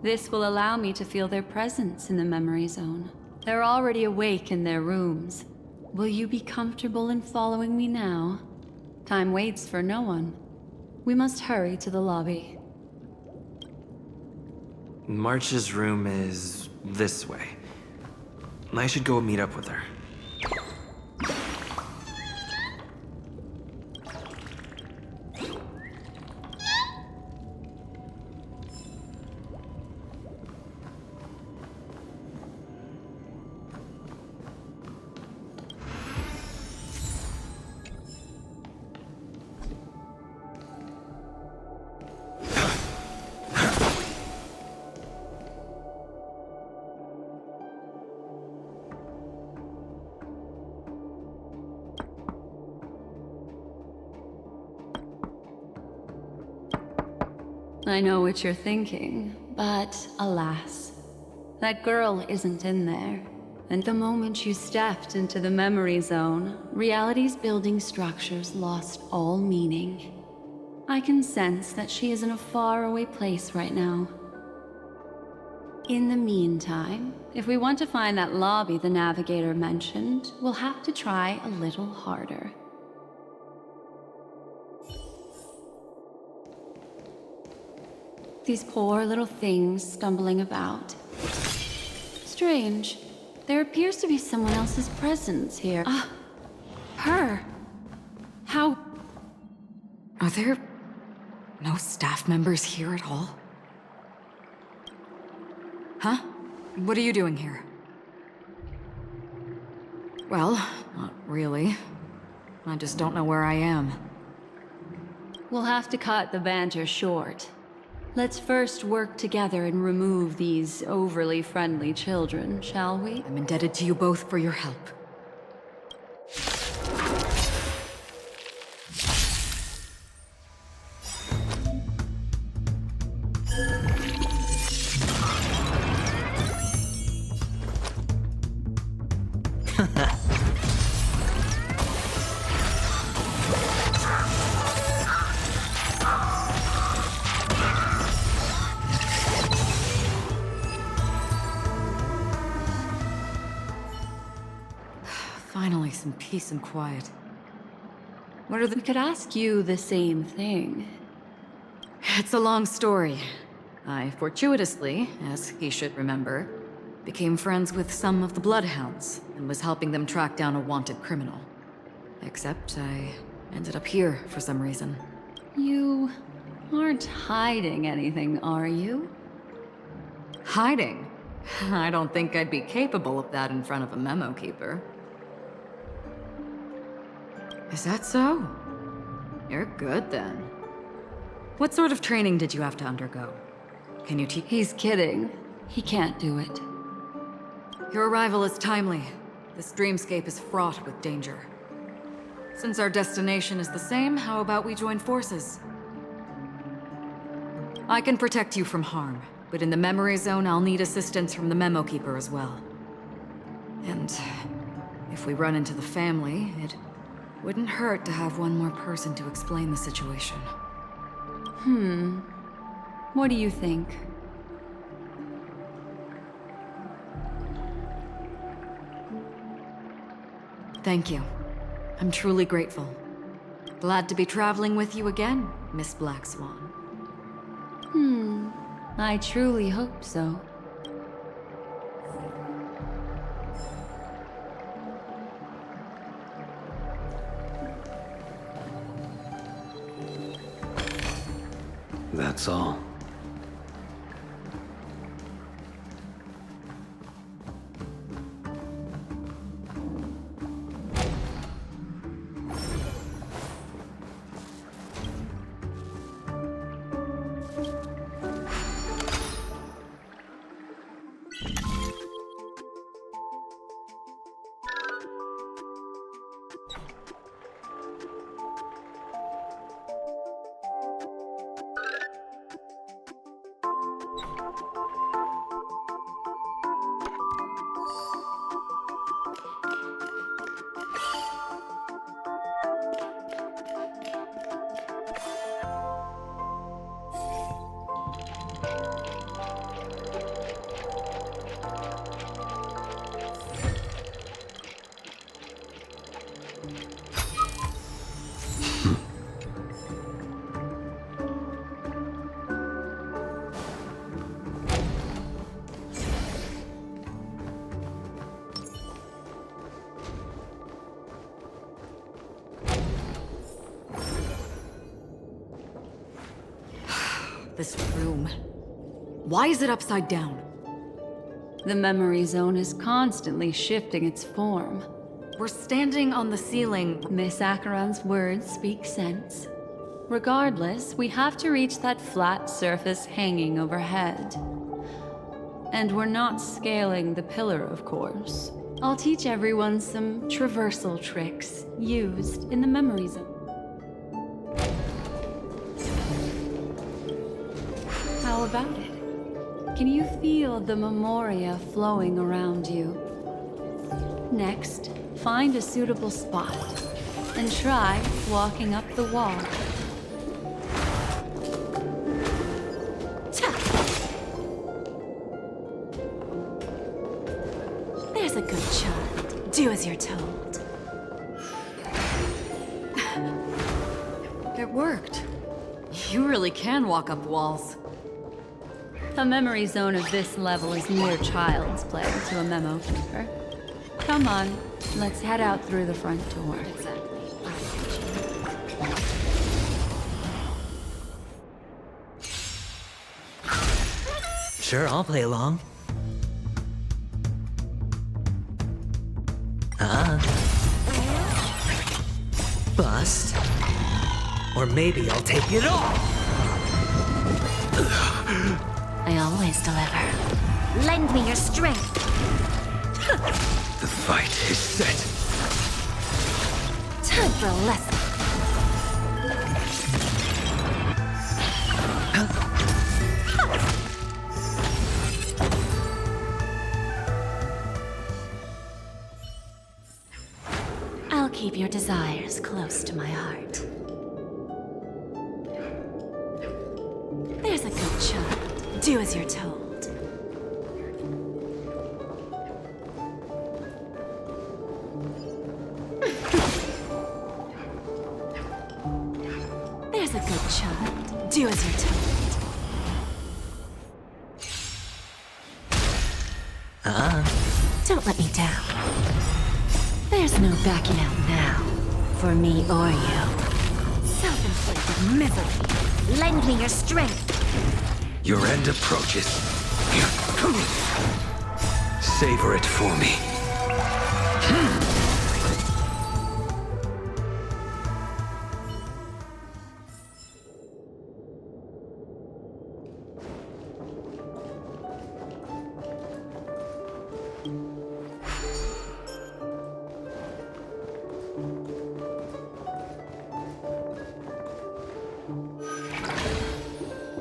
This will allow me to feel their presence in the memory zone. They're already awake in their rooms. Will you be comfortable in following me now? Time waits for no one. We must hurry to the lobby. March's room is this way. I should go meet up with her. I know what you're thinking, but alas, that girl isn't in there. And the moment you stepped into the memory zone, reality's building structures lost all meaning. I can sense that she is in a faraway place right now. In the meantime, if we want to find that lobby the navigator mentioned, we'll have to try a little harder. These poor little things stumbling about. Strange. There appears to be someone else's presence here. Ah, her. How? Are there no staff members here at all? Huh? What are you doing here? Well, not really. I just don't know where I am. We'll have to cut the banter short. Let's first work together and remove these overly friendly children, shall we? I'm indebted to you both for your help. Finally, some peace and quiet. What are the... We could ask you the same thing. It's a long story. I fortuitously, as he should remember, became friends with some of the Bloodhounds and was helping them track down a wanted criminal. Except I ended up here for some reason. You aren't hiding anything, are you? Hiding? I don't think I'd be capable of that in front of a memo keeper. Is that so? You're good then. What sort of training did you have to undergo? Can you teach? He's kidding. He can't do it. Your arrival is timely. This dreamscape is fraught with danger. Since our destination is the same, how about we join forces? I can protect you from harm, but in the memory zone, I'll need assistance from the memo keeper as well. And if we run into the family, it wouldn't hurt to have one more person to explain the situation. What do you think? Thank you. I'm truly grateful. Glad to be traveling with you again, Miss Black Swan. I truly hope so. this room? Why is it upside down? The memory zone is constantly shifting its form. We're standing on the ceiling. Miss Acheron's words speak sense. Regardless, we have to reach that flat surface hanging overhead. And we're not scaling the pillar, of course. I'll teach everyone some traversal tricks used in the memory zone. How about it? Can you feel the memoria flowing around you? Next, find a suitable spot and try walking up the wall. There's a good child. Do as you're told. It worked. You really can walk up walls. A memory zone of this level is mere child's play to a memo keeper. Come on, let's head out through the front door. Sure, I'll play along. Bust. Or maybe I'll take it all! I always deliver. Lend me your strength. The fight is set. Time for a lesson. I'll keep your desires close to my heart. There's a good child. Do as you're told. There's a good child. Do as you're told. Don't let me down. There's no backing out now, for me or you. Self-inflicted misery. Lend me your strength. Your end approaches. Savor it for me.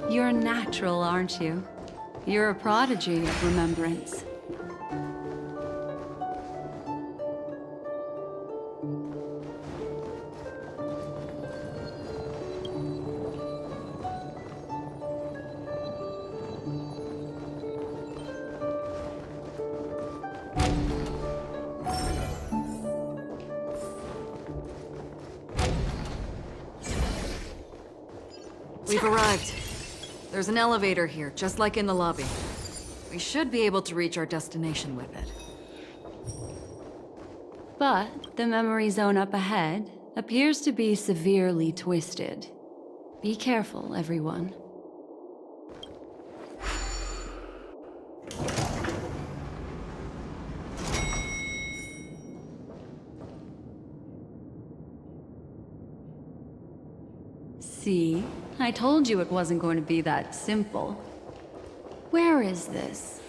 You're natural, aren't you? You're a prodigy of remembrance. We've arrived. There's an elevator here, just like in the lobby. We should be able to reach our destination with it. But the memory zone up ahead appears to be severely twisted. Be careful, everyone. See? I told you it wasn't going to be that simple. Where is this?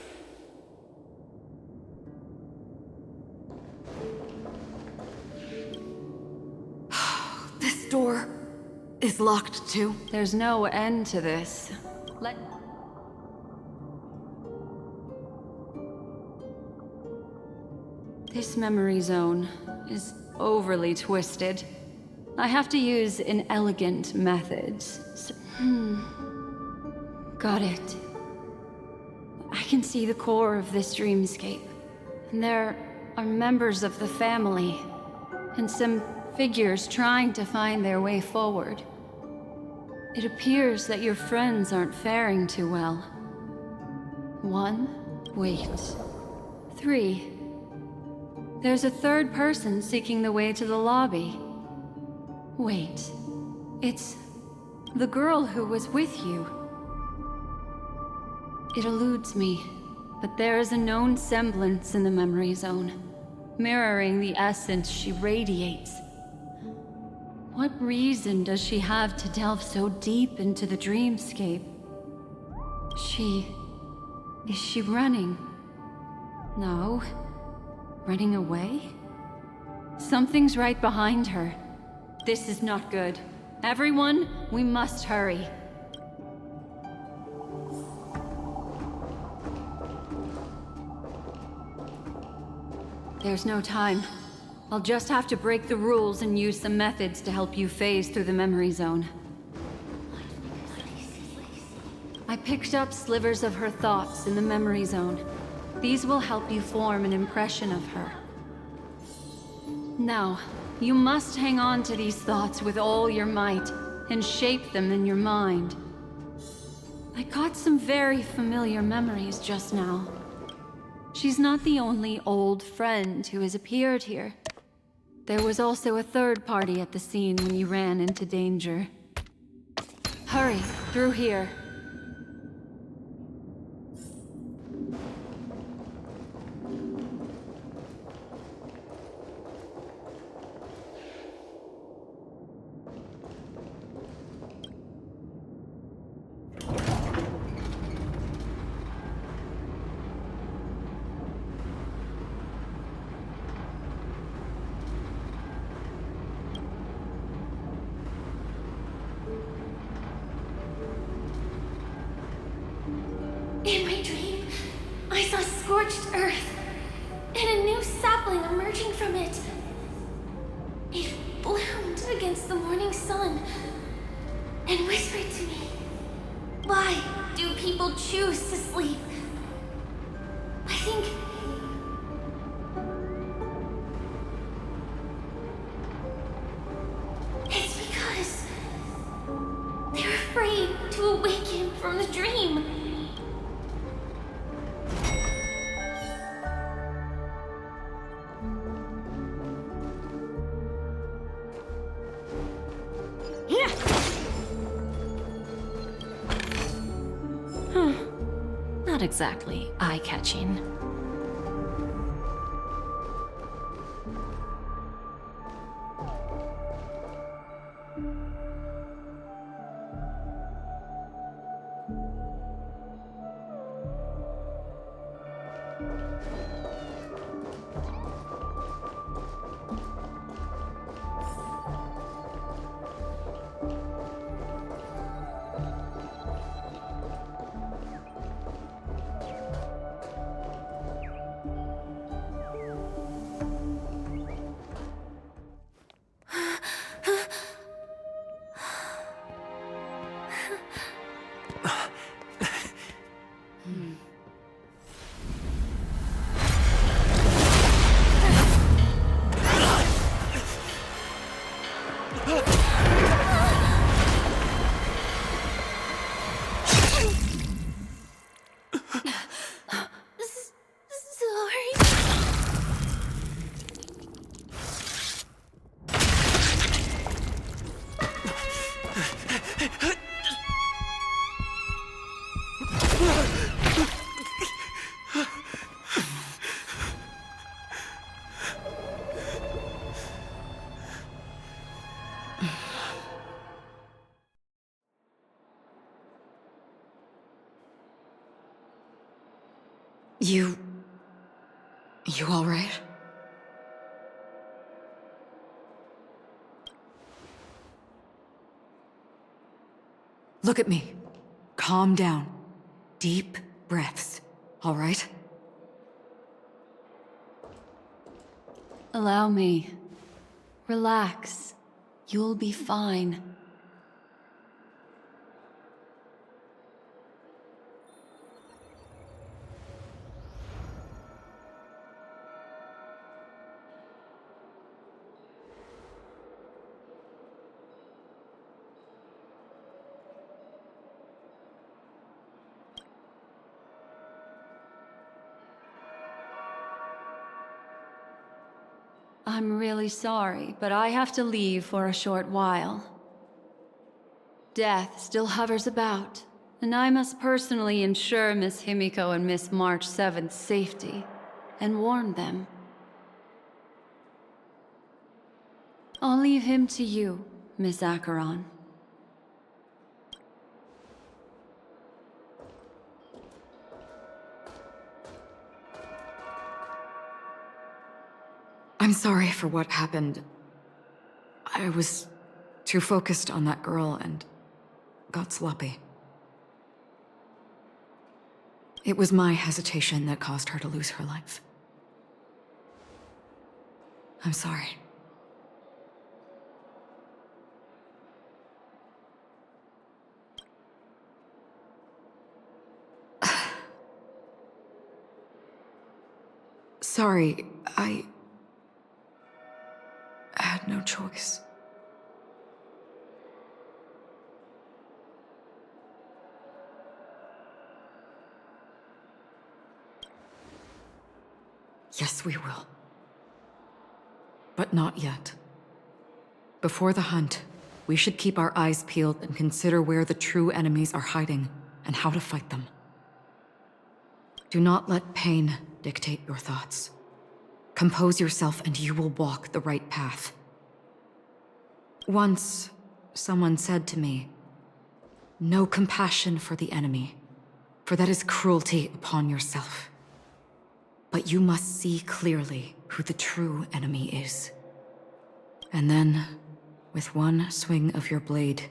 This door is locked too. There's no end to this. This memory zone is overly twisted. I have to use an elegant method. Got it. I can see the core of this dreamscape. And there are members of the family. And some figures trying to find their way forward. It appears that your friends aren't faring too well. 1, wait. 3. There's a third person seeking the way to the lobby. Wait. It's the girl who was with you. It eludes me, but there is a known semblance in the memory zone, mirroring the essence she radiates. What reason does she have to delve so deep into the dreamscape? Is she running? No. Running away? Something's right behind her. This is not good. Everyone, we must hurry. There's no time. I'll just have to break the rules and use some methods to help you phase through the memory zone. I picked up slivers of her thoughts in the memory zone. These will help you form an impression of her. Now, you must hang on to these thoughts with all your might and shape them in your mind. I got some very familiar memories just now. She's not the only old friend who has appeared here. There was also a third party at the scene when you ran into danger. Hurry, through here. In my dream, I saw scorched earth, and a new sapling emerging from it. It bloomed against the morning sun, and whispered to me, "Why do people choose to sleep?" I think... it's because they're afraid to awaken from the dream. Not exactly eye-catching. You all right? Look at me. Calm down. Deep breaths, all right? Allow me. Relax. You'll be fine. I'm really sorry, but I have to leave for a short while. Death still hovers about, And I must personally ensure Miss Himiko and Miss March 7th's safety, and warn them. I'll leave him to you, Miss Acheron. I'm sorry for what happened. I was too focused on that girl and got sloppy. It was my hesitation that caused her to lose her life. I'm sorry. Sorry, I had no choice. Yes, we will. But not yet. Before the hunt, we should keep our eyes peeled and consider where the true enemies are hiding and how to fight them. Do not let pain dictate your thoughts. Compose yourself and you will walk the right path. Once, someone said to me, "No compassion for the enemy, for that is cruelty upon yourself. But you must see clearly who the true enemy is. And then, with one swing of your blade,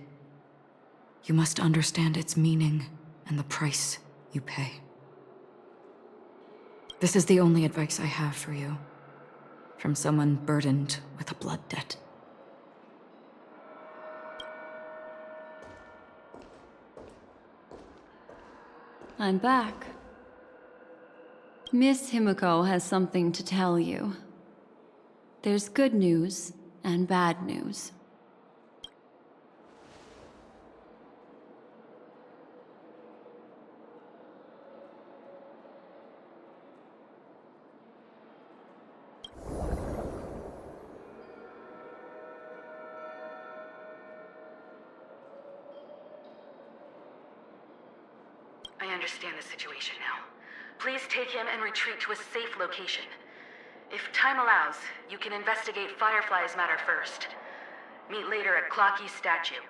you must understand its meaning and the price you pay." This is the only advice I have for you, from someone burdened with a blood debt. I'm back. Miss Himiko has something to tell you. There's good news and bad news. I understand the situation now. Please take him and retreat to a safe location. If time allows, you can investigate Firefly's matter first. Meet later at Clocky's statue.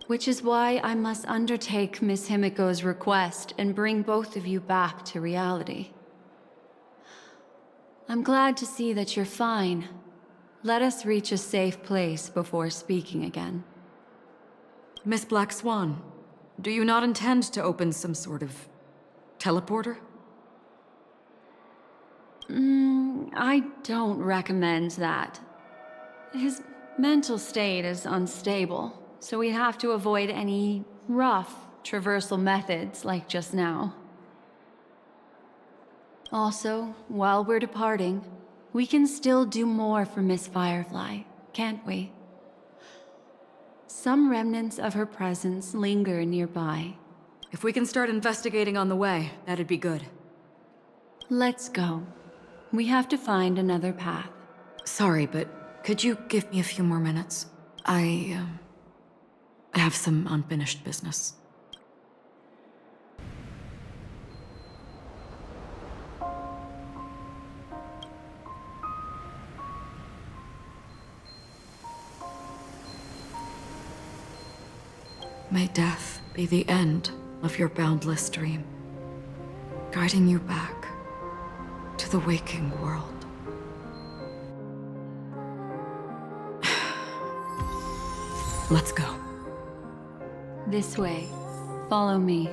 Which is why I must undertake Miss Himiko's request and bring both of you back to reality. I'm glad to see that you're fine. Let us reach a safe place before speaking again. Miss Black Swan, do you not intend to open some sort of teleporter? I don't recommend that. His mental state is unstable, so we have to avoid any rough traversal methods like just now. Also, while we're departing, we can still do more for Miss Firefly, can't we? Some remnants of her presence linger nearby. If we can start investigating on the way, that'd be good. Let's go. We have to find another path. Sorry, but could you give me a few more minutes? I have some unfinished business. May death be the end of your boundless dream, guiding you back to the waking world. Let's go. This way. Follow me.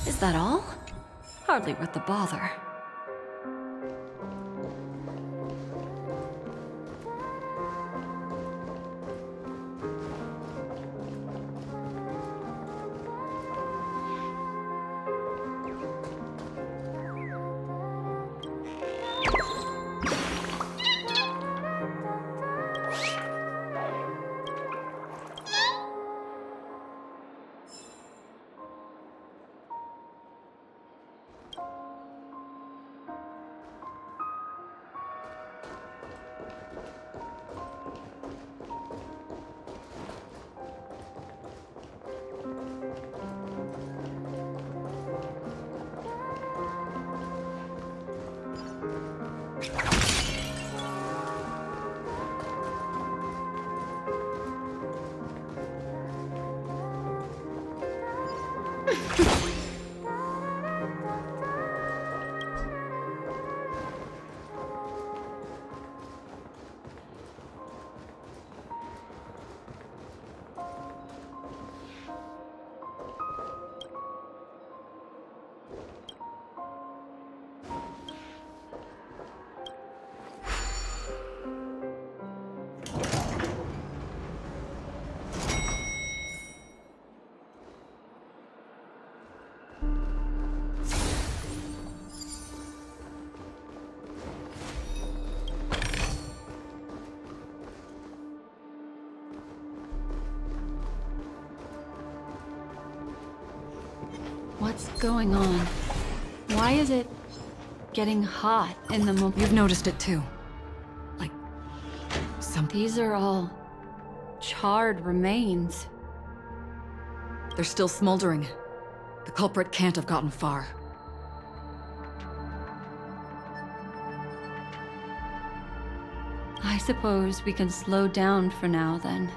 Is that all? Hardly worth the bother. What's going on? Why is it getting hot in the moment? You've noticed it too. Like, These are all charred remains. They're still smoldering. The culprit can't have gotten far. I suppose we can slow down for now, then.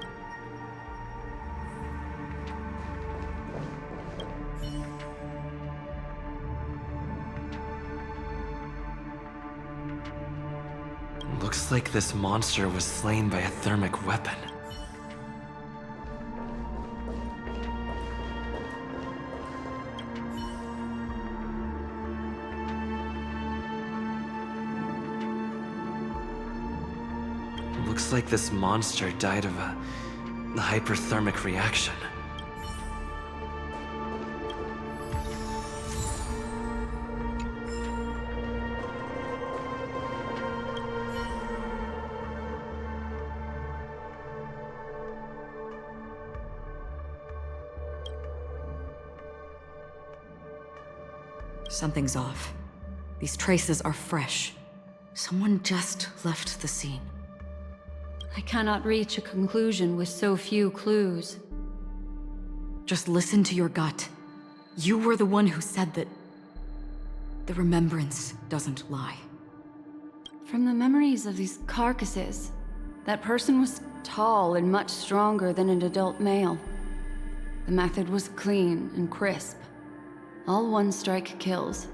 Looks like this monster was slain by a thermic weapon. Looks like this monster died of a hyperthermic reaction. Something's off. These traces are fresh. Someone just left the scene. I cannot reach a conclusion with so few clues. Just listen to your gut. You were the one who said that the remembrance doesn't lie. From the memories of these carcasses, that person was tall and much stronger than an adult male. The method was clean and crisp. All one-strike kills.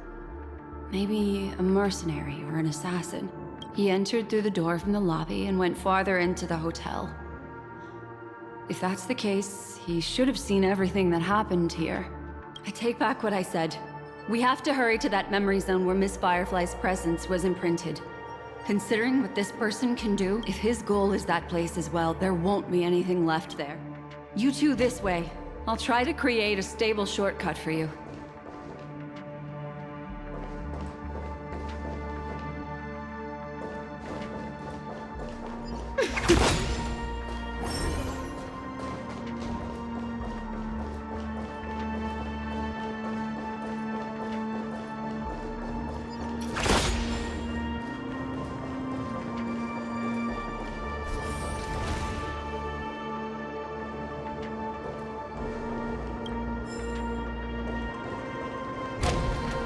Maybe a mercenary or an assassin. He entered through the door from the lobby and went farther into the hotel. If that's the case, he should have seen everything that happened here. I take back what I said. We have to hurry to that memory zone where Miss Firefly's presence was imprinted. Considering what this person can do, if his goal is that place as well, there won't be anything left there. You two this way. I'll try to create a stable shortcut for you.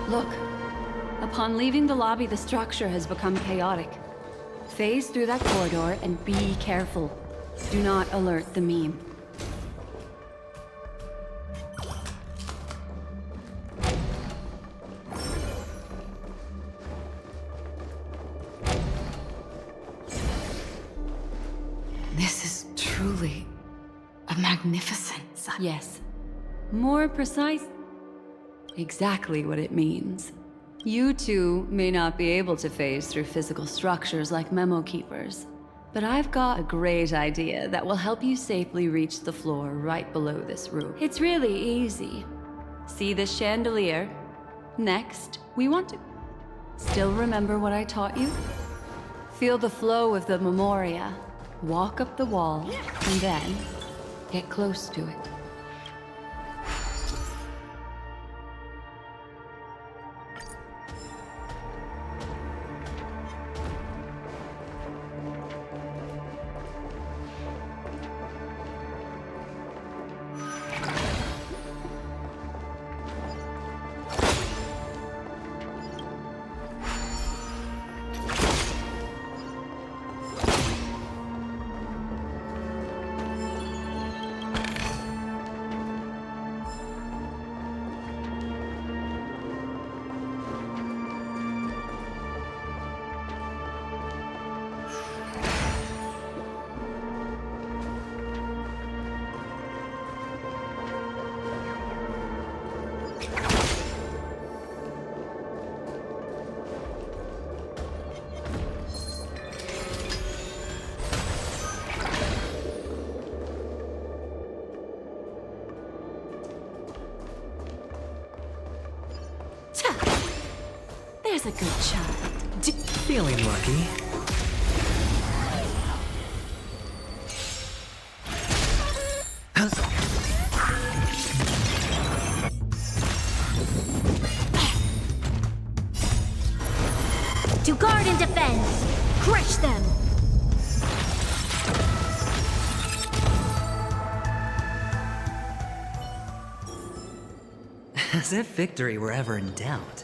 Look. Upon leaving the lobby, the structure has become chaotic. Phase through that corridor and be careful. Do not alert the meme. This is truly a magnificent sight. Yes. More precise. Exactly what it means. You two may not be able to phase through physical structures like memo keepers, but I've got a great idea that will help you safely reach the floor right below this room. It's really easy. See this chandelier? Next, we want to... Still remember what I taught you? Feel the flow of the memoria. Walk up the wall, and then get close to it. There's a good child. Feeling lucky. To guard and defend! Crush them! As if victory were ever in doubt.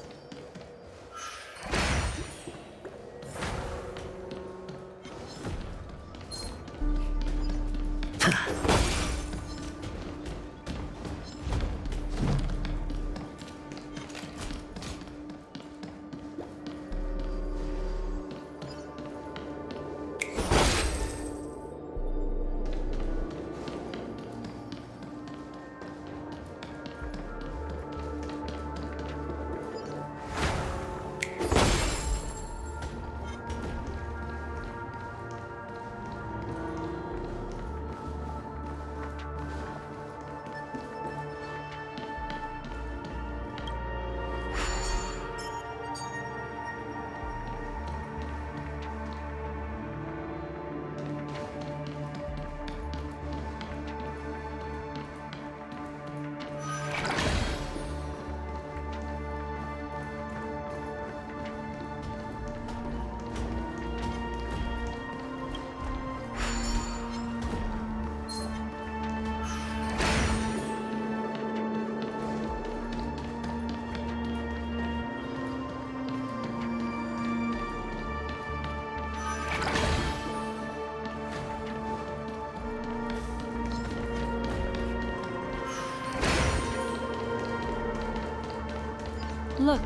Look,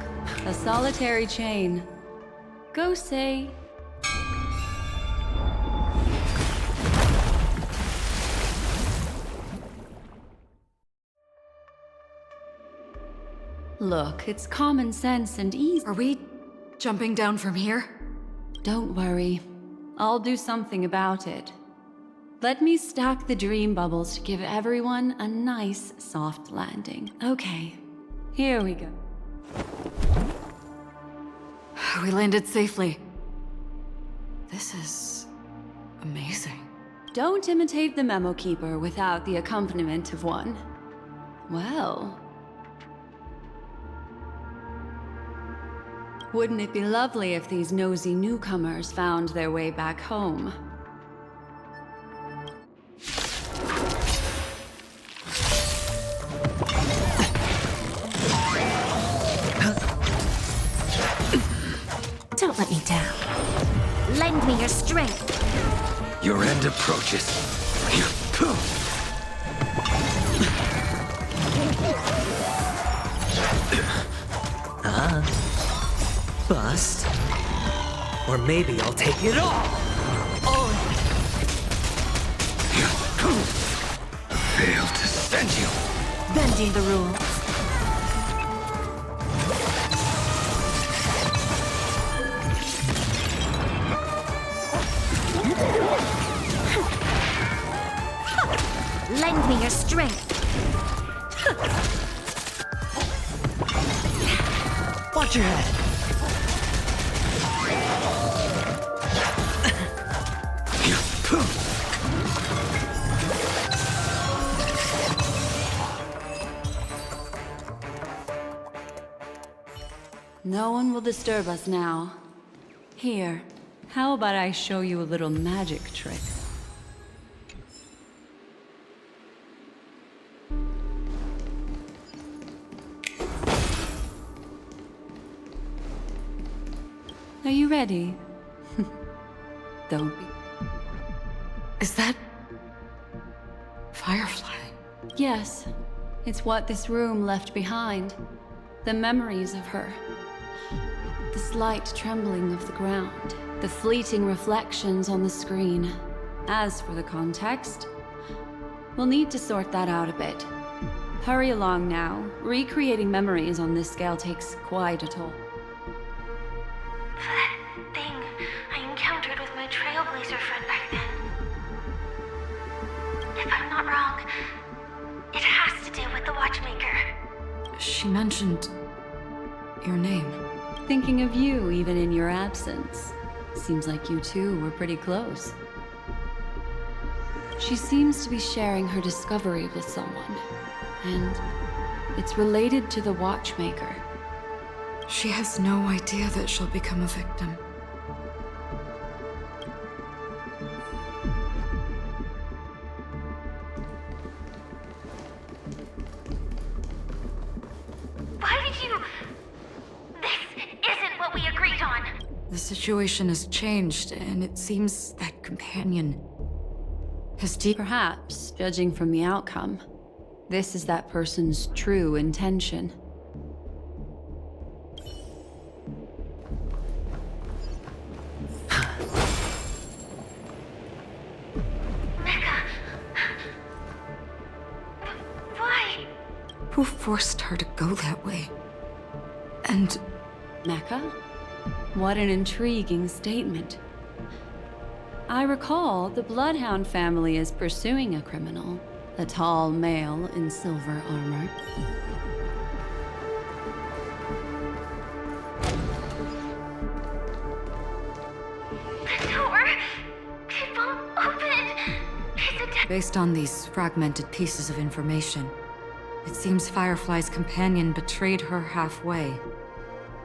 a solitary chain. Go say... Look, it's common sense and easy. Are we jumping down from here? Don't worry. I'll do something about it. Let me stack the dream bubbles to give everyone a nice, soft landing. Okay, here we go. We landed safely. This is amazing. Don't imitate the memo keeper without the accompaniment of one. Well, wouldn't it be lovely if these nosy newcomers found their way back home? Don't let me down. Lend me your strength. Your end approaches. Bust. Or maybe I'll take it all. Failed to send you. Bending the rules. Lend me your strength. Watch your head. No one will disturb us now. Here, how about I show you a little magic trick? Are you ready? Don't be. Is that... Firefly? Yes, it's what this room left behind. The memories of her. The slight trembling of the ground. The fleeting reflections on the screen. As for the context, we'll need to sort that out a bit. Hurry along now. Recreating memories on this scale takes quite a toll. That thing I encountered with my trailblazer friend back then. If I'm not wrong, it has to do with the watchmaker. She mentioned... your name. Thinking of you even in your absence. Seems like you two were pretty close. She seems to be sharing her discovery with someone. And it's related to the watchmaker. She has no idea that she'll become a victim. Why did you... This isn't what we agreed on. The situation has changed, and it seems that companion has deep... Perhaps, judging from the outcome, this is that person's true intention. Who forced her to go that way? And... Mecca? What an intriguing statement. I recall the Bloodhound family is pursuing a criminal. A tall male in silver armor. The door! It won't open! Based on these fragmented pieces of information, it seems Firefly's companion betrayed her halfway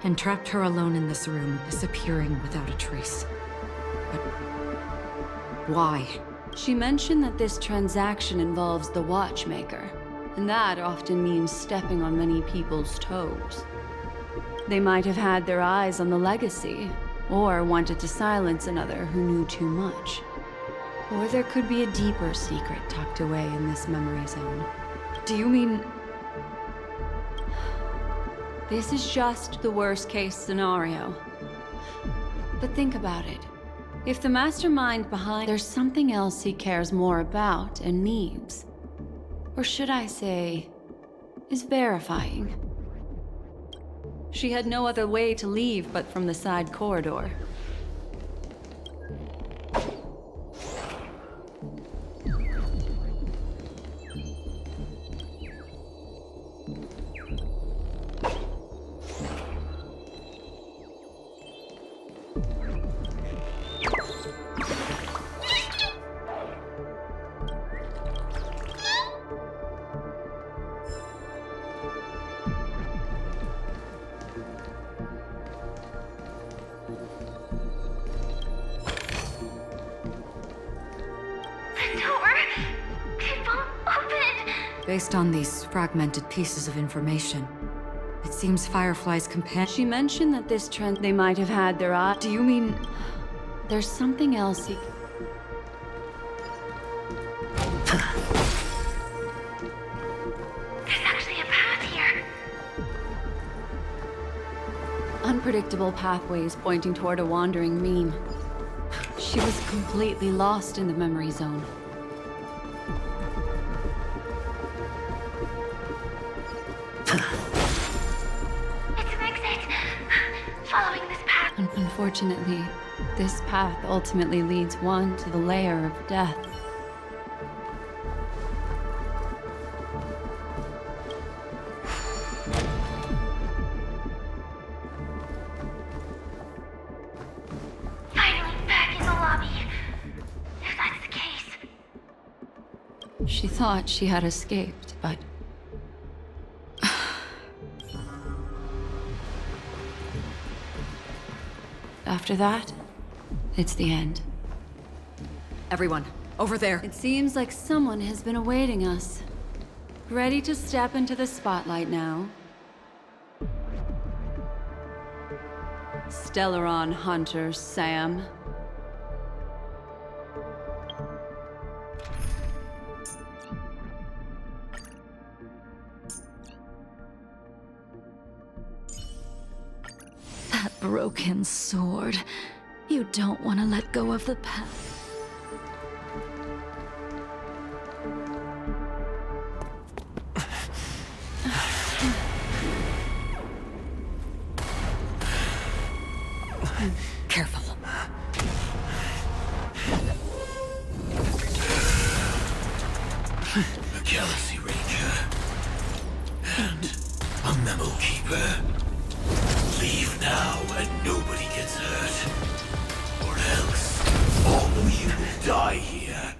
and trapped her alone in this room, disappearing without a trace. But why? She mentioned that this transaction involves the watchmaker, and that often means stepping on many people's toes. They might have had their eyes on the legacy, or wanted to silence another who knew too much. Or there could be a deeper secret tucked away in this memory zone. Do you mean... This is just the worst-case scenario. But think about it. If the mastermind behind... There's something else he cares more about and needs. Or should I say, is verifying. She had no other way to leave but from the side corridor. Based on these fragmented pieces of information, it seems Firefly's companion... She mentioned that this trend they might have had their eye. Do you mean there's something else he... There's actually a path here. Unpredictable pathways pointing toward a wandering meme. She was completely lost in the memory zone. Following this path. Unfortunately, this path ultimately leads one to the lair of death. Finally back in the lobby. If that's the case. She thought she had escaped, but... After that, it's the end. Everyone, over there. It seems like someone has been awaiting us. Ready to step into the spotlight now. Stellaron Hunter Sam. That broken sword. You don't want to let go of the path. Careful. A Galaxy Ranger. And a Memo Keeper. Leave now and nobody gets hurt. Or else, all of you will die here.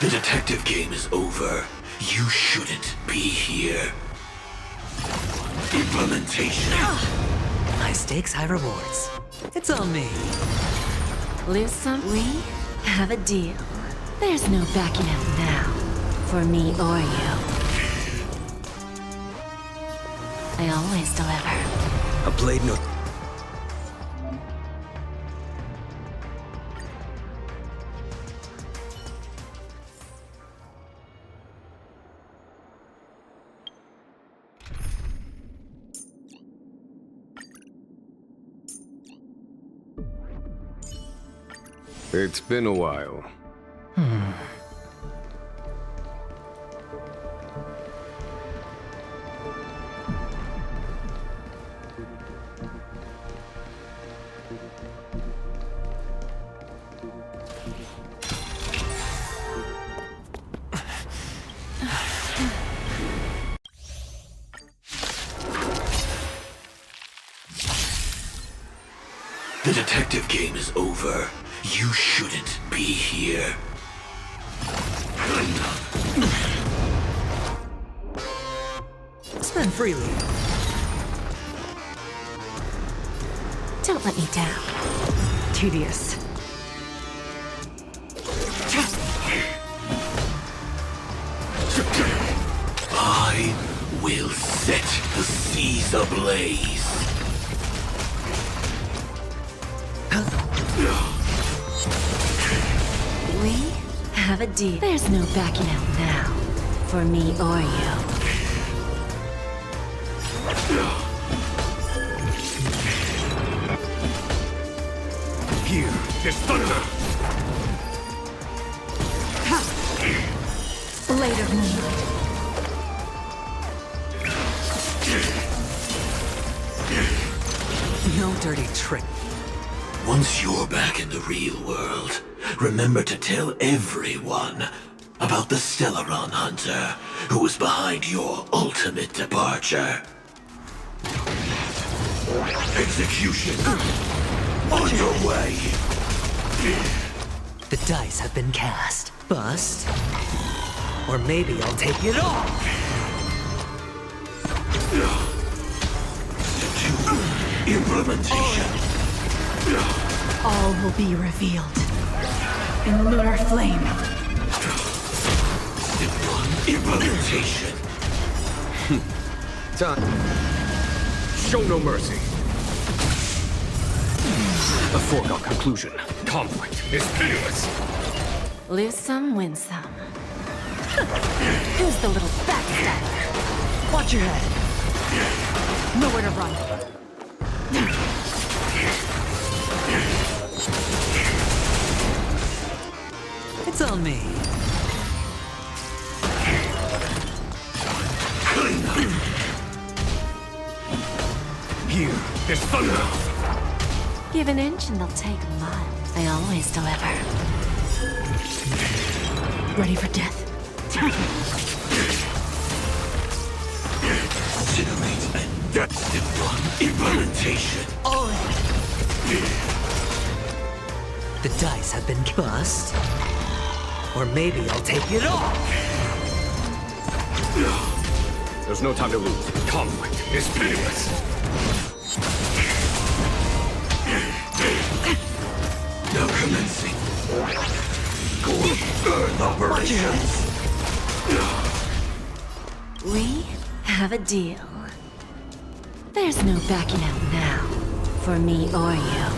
The detective game is over. You shouldn't be here. Implementation. High stakes, high rewards. It's on me. Lose some, we have a deal. There's no backing out now, for me or you. I always deliver. A blade no... It's been a while. The detective game is over. You shouldn't be here. Spend freely. Don't let me down. Tedious. I will set the seas ablaze. We have a deal. There's no backing out now, for me or you. Here is thunder. Blade of Moonlight. no dirty trick. Once you're back in the real world, remember to tell everyone about the Stellaron Hunter who was behind your ultimate departure. Execution! On your way! The dice have been cast. Bust. Or maybe I'll take it all! Implementation! All will be revealed in lunar flame. Implementation! Time. Show no mercy. A foregone conclusion. Conflict is pitiless. Lose some, win some. Who's the little backstabber? Watch your head. Nowhere to run. It's on me. Here is thunder. Give an inch and they'll take a mile. I always deliver. Ready for death? Incinerate and death implementation. The dice have been bust. Or maybe I'll take it all! There's no time to lose. Conflict is pitiless. Now commencing. Core Earth operations. We have a deal. There's no backing out now, for me or you.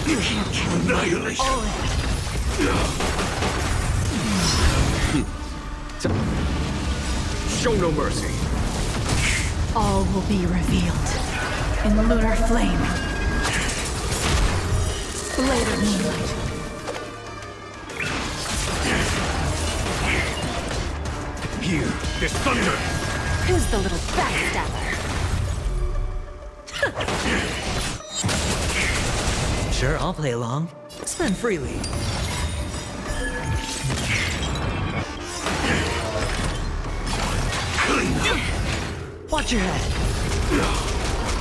You can't kill annihilation. Show no mercy. All will be revealed in lunar flame. Blade of moonlight. Here is thunder. Who's the little backstabber? Sure, I'll play along. Spend freely. Watch your head.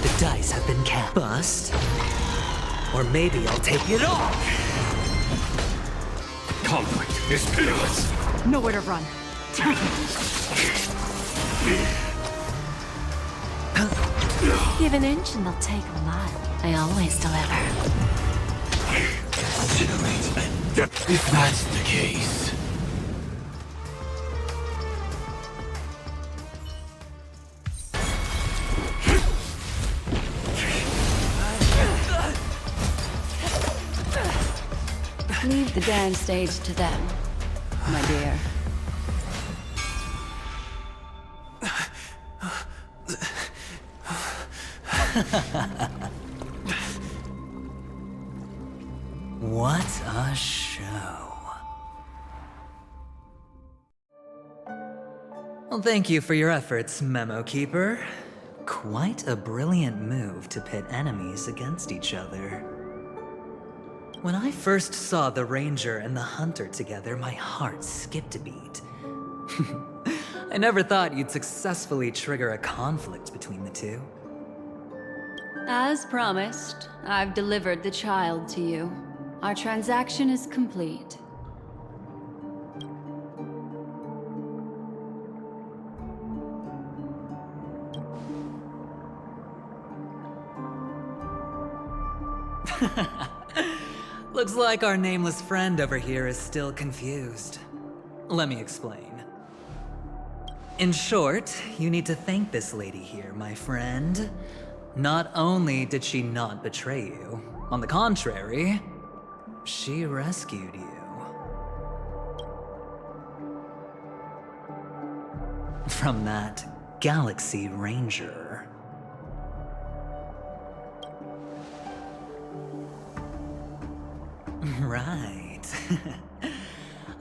The dice have been cast. Bust. Or maybe I'll take it all! Conflict is pitiless. Nowhere to run. Give an inch and they'll take a mile. I always deliver. Incinerate and death. If that's the case. Leave the dance stage to them, my dear. What a show. Well, thank you for your efforts, Memo Keeper. Quite a brilliant move to pit enemies against each other. When I first saw the Ranger and the Hunter together, my heart skipped a beat. I never thought you'd successfully trigger a conflict between the two. As promised, I've delivered the child to you. Our transaction is complete. Looks like our nameless friend over here is still confused. Let me explain. In short, you need to thank this lady here, my friend. Not only did she not betray you, on the contrary, she rescued you. From that Galaxy Ranger. Right.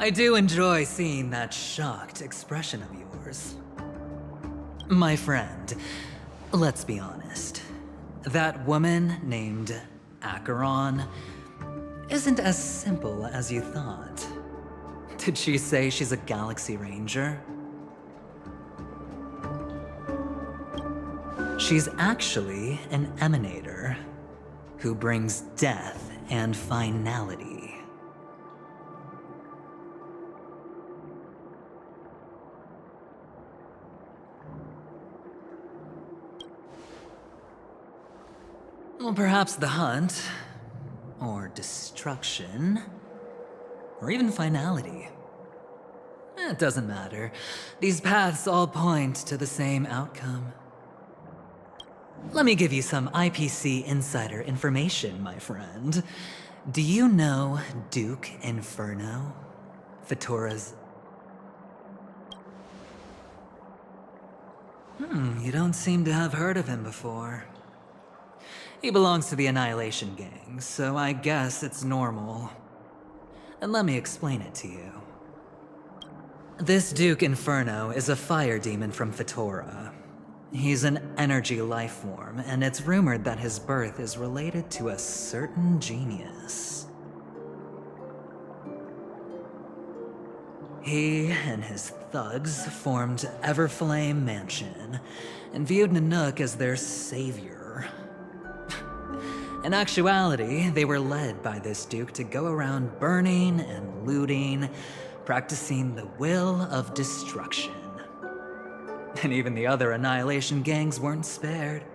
I do enjoy seeing that shocked expression of yours. My friend, let's be honest. That woman named Acheron isn't as simple as you thought. Did she say she's a Galaxy Ranger? She's actually an emanator who brings death and finality. Well, perhaps the hunt, or destruction, or even finality. It doesn't matter. These paths all point to the same outcome. Let me give you some IPC insider information, my friend. Do you know Duke Inferno? Fitora's... you don't seem to have heard of him before. He belongs to the Annihilation Gang, so I guess it's normal. And let me explain it to you. This Duke Inferno is a fire demon from Fitora. He's an energy life form, and it's rumored that his birth is related to a certain genius. He and his thugs formed Everflame Mansion, and viewed Nanook as their savior. In actuality, they were led by this Duke to go around burning and looting, practicing the will of destruction. And even the other Annihilation gangs weren't spared.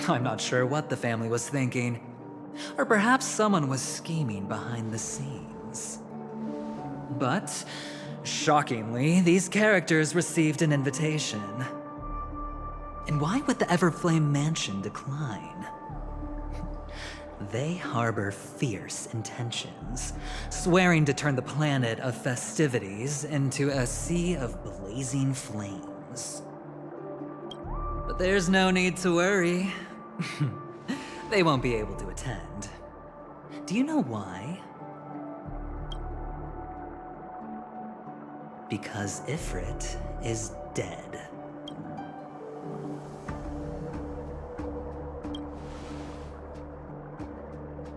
I'm not sure what the family was thinking. Or perhaps someone was scheming behind the scenes. But, shockingly, these characters received an invitation. And why would the Everflame Mansion decline? They harbor fierce intentions, swearing to turn the planet of festivities into a sea of blazing flames. But there's no need to worry. They won't be able to attend. Do you know why? Because Ifrit is dead.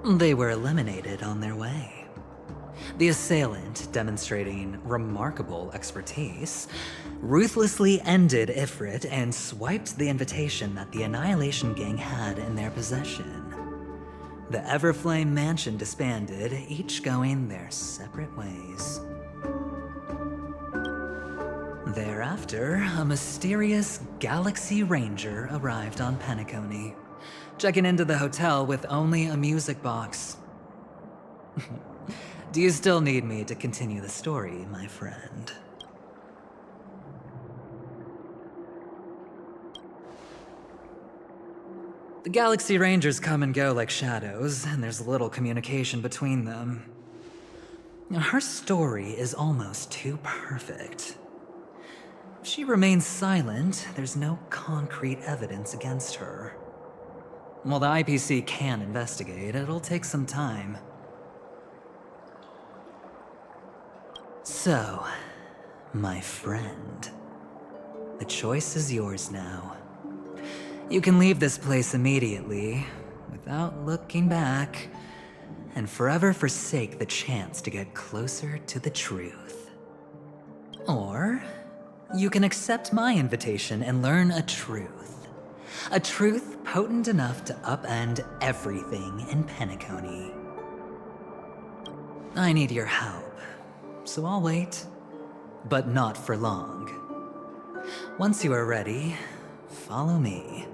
They were eliminated on their way. The assailant, demonstrating remarkable expertise, ruthlessly ended Ifrit and swiped the invitation that the Annihilation Gang had in their possession. The Everflame Mansion disbanded, each going their separate ways. Thereafter, a mysterious Galaxy Ranger arrived on Penacony, checking into the hotel with only a music box. Do you still need me to continue the story, my friend? The Galaxy Rangers come and go like shadows, and there's little communication between them. Her story is almost too perfect. If she remains silent, there's no concrete evidence against her. While the IPC can investigate, it'll take some time. So, my friend, the choice is yours now. You can leave this place immediately, without looking back, and forever forsake the chance to get closer to the truth. Or, you can accept my invitation and learn a truth. A truth potent enough to upend everything in Penacony. I need your help, so I'll wait, but not for long. Once you are ready, follow me.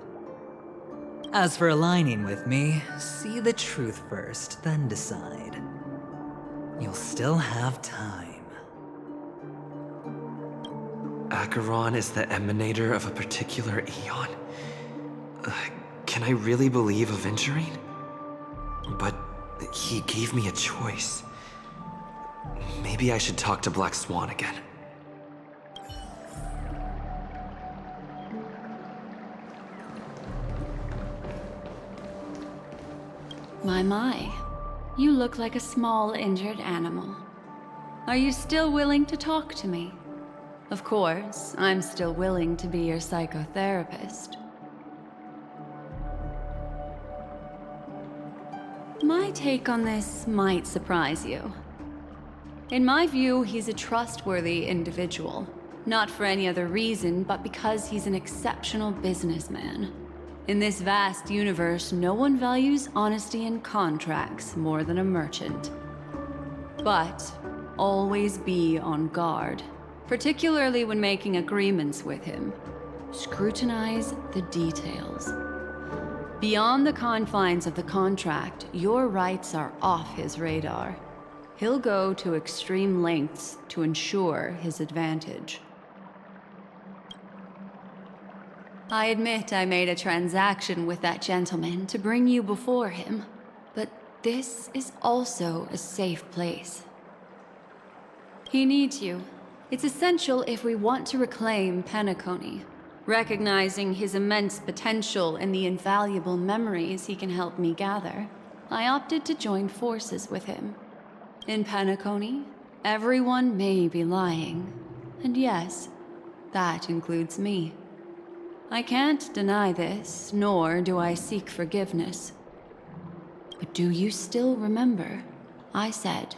As for aligning with me, see the truth first, then decide. You'll still have time. Acheron is the emanator of a particular eon? Can I really believe Aventurine? But he gave me a choice. Maybe I should talk to Black Swan again. My. You look like a small injured animal. Are you still willing to talk to me? Of course, I'm still willing to be your psychotherapist. My take on this might surprise you. In my view, he's a trustworthy individual. Not for any other reason, but because he's an exceptional businessman. In this vast universe, no one values honesty in contracts more than a merchant. But always be on guard, particularly when making agreements with him. Scrutinize the details. Beyond the confines of the contract, your rights are off his radar. He'll go to extreme lengths to ensure his advantage. I admit I made a transaction with that gentleman to bring you before him, but this is also a safe place. He needs you. It's essential if we want to reclaim Penacony. Recognizing his immense potential and the invaluable memories he can help me gather, I opted to join forces with him. In Penacony, everyone may be lying, and yes, that includes me. I can't deny this, nor do I seek forgiveness. But do you still remember? I said,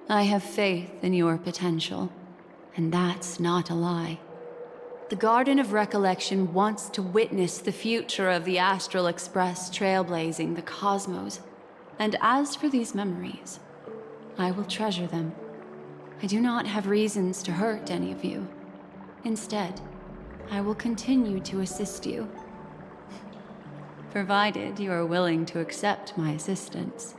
I have faith in your potential, and that's not a lie. The Garden of Recollection wants to witness the future of the Astral Express trailblazing the cosmos. And as for these memories, I will treasure them. I do not have reasons to hurt any of you. Instead, I will continue to assist you. Provided you are willing to accept my assistance.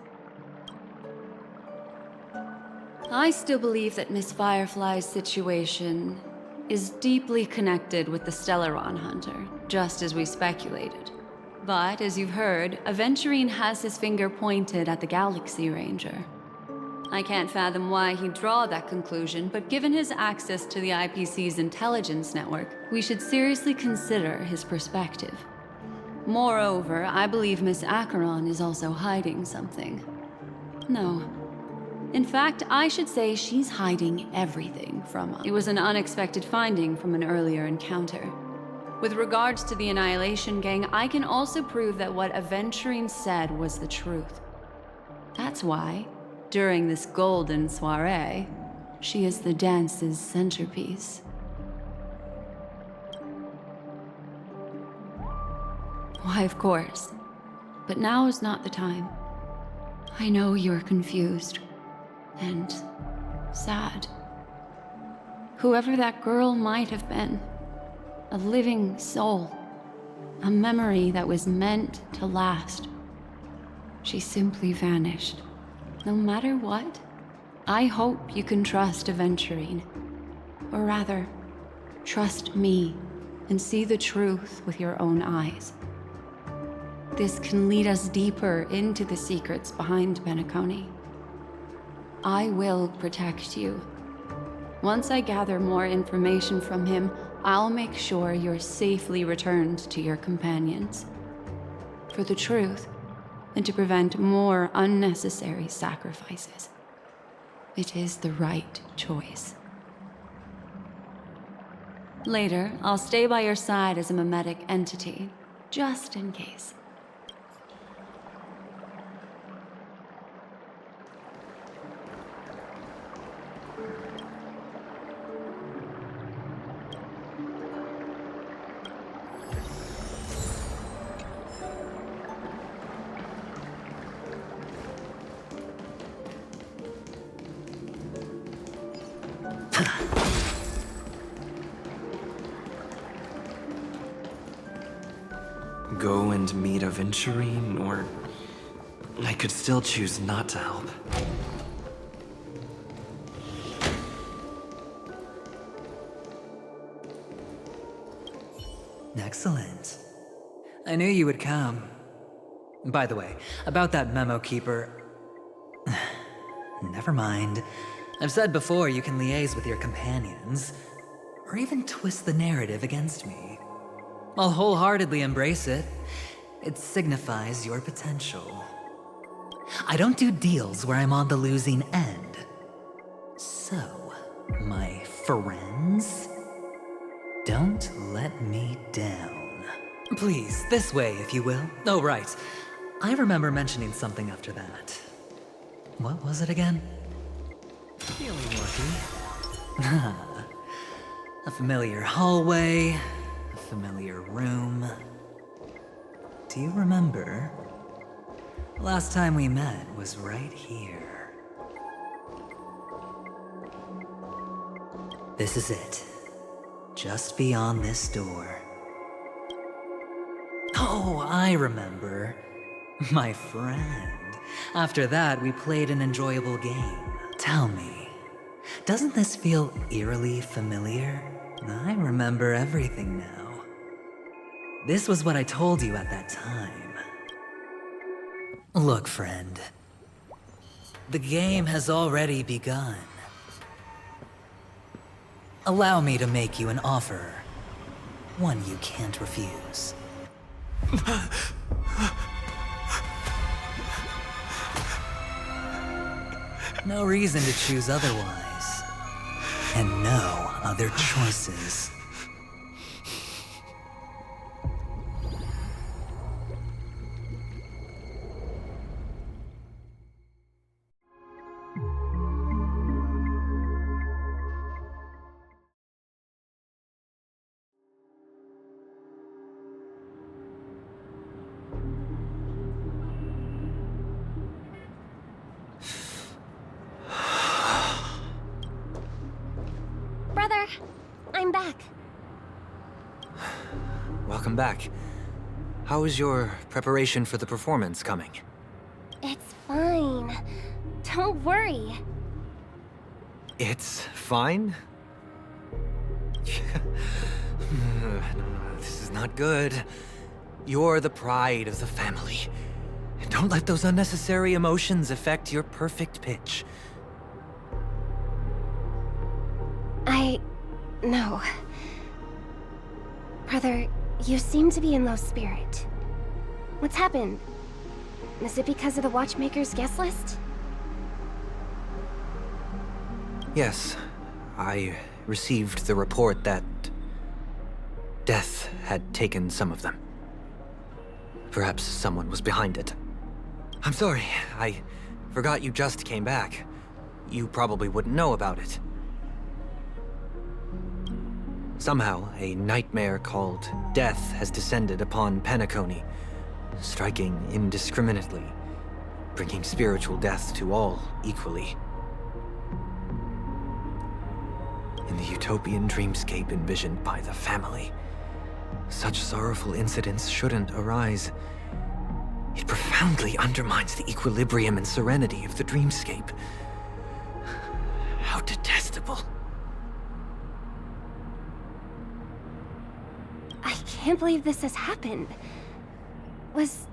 I still believe that Miss Firefly's situation is deeply connected with the Stellaron Hunter, just as we speculated. But, as you've heard, Aventurine has his finger pointed at the Galaxy Ranger. I can't fathom why he'd draw that conclusion, but given his access to the IPC's intelligence network, we should seriously consider his perspective. Moreover, I believe Miss Acheron is also hiding something. No. In fact, I should say she's hiding everything from us. It was an unexpected finding from an earlier encounter. With regards to the Annihilation Gang, I can also prove that what Aventurine said was the truth. That's why, during this golden soiree, she is the dance's centerpiece. Why, of course. But now is not the time. I know you're confused. And sad. Whoever that girl might have been, a living soul, a memory that was meant to last. She simply vanished. No matter what, I hope you can trust Aventurine. Or rather, trust me and see the truth with your own eyes. This can lead us deeper into the secrets behind Penacony. I will protect you. Once I gather more information from him, I'll make sure you're safely returned to your companions. For the truth, and to prevent more unnecessary sacrifices. It is the right choice. Later, I'll stay by your side as a mimetic entity, just in case. Go and meet Aventurine, or I could still choose not to help. Excellent. I knew you would come. By the way, about that memo keeper... Never mind. I've said before you can liaise with your companions, or even twist the narrative against me. I'll wholeheartedly embrace it. It signifies your potential. I don't do deals where I'm on the losing end. So, my friends, don't let me down. Please, this way, if you will. Oh, right. I remember mentioning something after that. What was it again? Feeling lucky. A familiar hallway, a familiar room. Do you remember? Last time we met was right here. This is it. Just beyond this door. Oh, I remember. My friend. After that, we played an enjoyable game. Tell me, doesn't this feel eerily familiar? I remember everything now. This was what I told you at that time. Look, friend. The game has already begun. Allow me to make you an offer. One you can't refuse. No reason to choose otherwise. And no other choices. Brother, I'm back. Welcome back. How is your preparation for the performance coming? It's fine. Don't worry. It's fine? This is not good. You're the pride of the family. Don't let those unnecessary emotions affect your perfect pitch. No. Brother, you seem to be in low spirit. What's happened? Is it because of the Watchmaker's guest list? Yes, I received the report that death had taken some of them. Perhaps someone was behind it. I'm sorry, I forgot you just came back. You probably wouldn't know about it. Somehow, a nightmare called death has descended upon Penacony, striking indiscriminately, bringing spiritual death to all equally. In the utopian dreamscape envisioned by the family, such sorrowful incidents shouldn't arise. It profoundly undermines the equilibrium and serenity of the dreamscape. How detestable. I can't believe this has happened. Was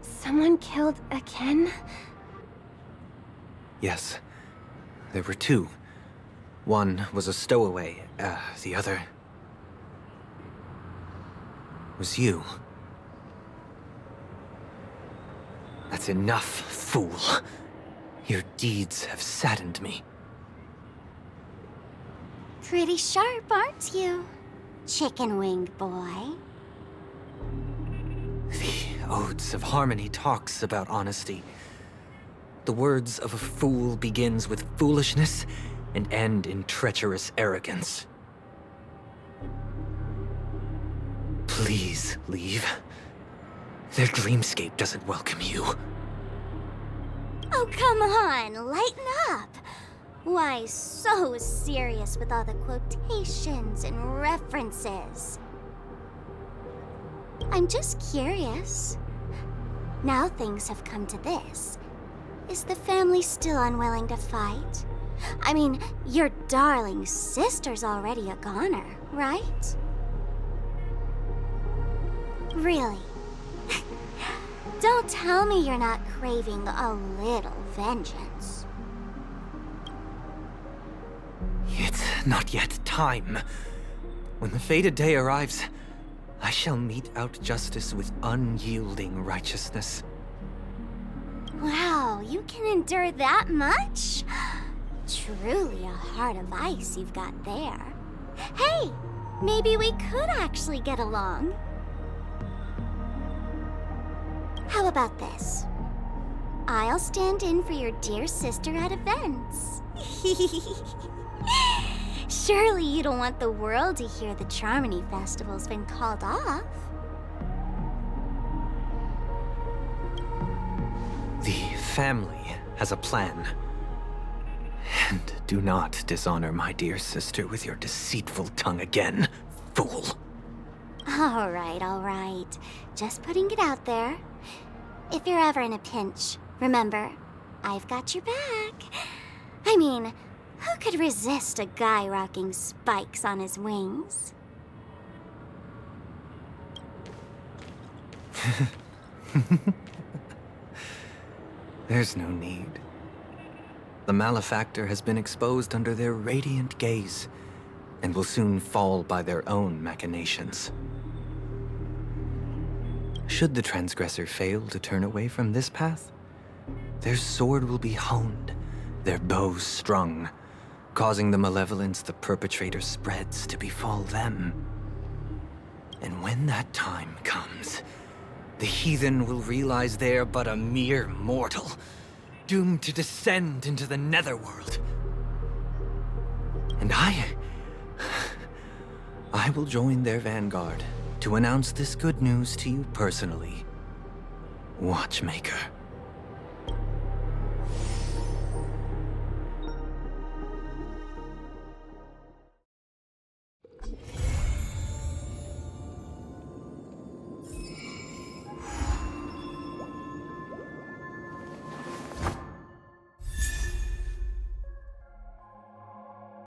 someone killed again? Yes, there were two. One was a stowaway, the other was you. That's enough, fool. Your deeds have saddened me. Pretty sharp, aren't you, chicken-winged boy? The Odes of Harmony talks about honesty. The words of a fool begins with foolishness and end in treacherous arrogance. Please leave. Their dreamscape doesn't welcome you. Oh, come on, lighten up. Why so serious with all the quotations and references? I'm just curious. Now things have come to this. Is the family still unwilling to fight? I mean, your darling sister's already a goner, right? Really? Don't tell me you're not craving a little vengeance. It's not yet time. When the fated day arrives, I shall mete out justice with unyielding righteousness. Wow. Wow, you can endure that much? Truly a heart of ice you've got there. Hey, maybe we could actually get along. How about this? I'll stand in for your dear sister at events. Surely you don't want the world to hear the Charmony Festival's been called off. The family has a plan. And do not dishonor my dear sister with your deceitful tongue again, fool. All right. Just putting it out there. If you're ever in a pinch, remember, I've got your back. I mean, who could resist a guy rocking spikes on his wings? There's no need. The malefactor has been exposed under their radiant gaze, and will soon fall by their own machinations. Should the transgressor fail to turn away from this path, their sword will be honed, their bows strung, causing the malevolence the perpetrator spreads to befall them. And when that time comes, the heathen will realize they're but a mere mortal, doomed to descend into the netherworld. And I will join their vanguard to announce this good news to you personally, Watchmaker.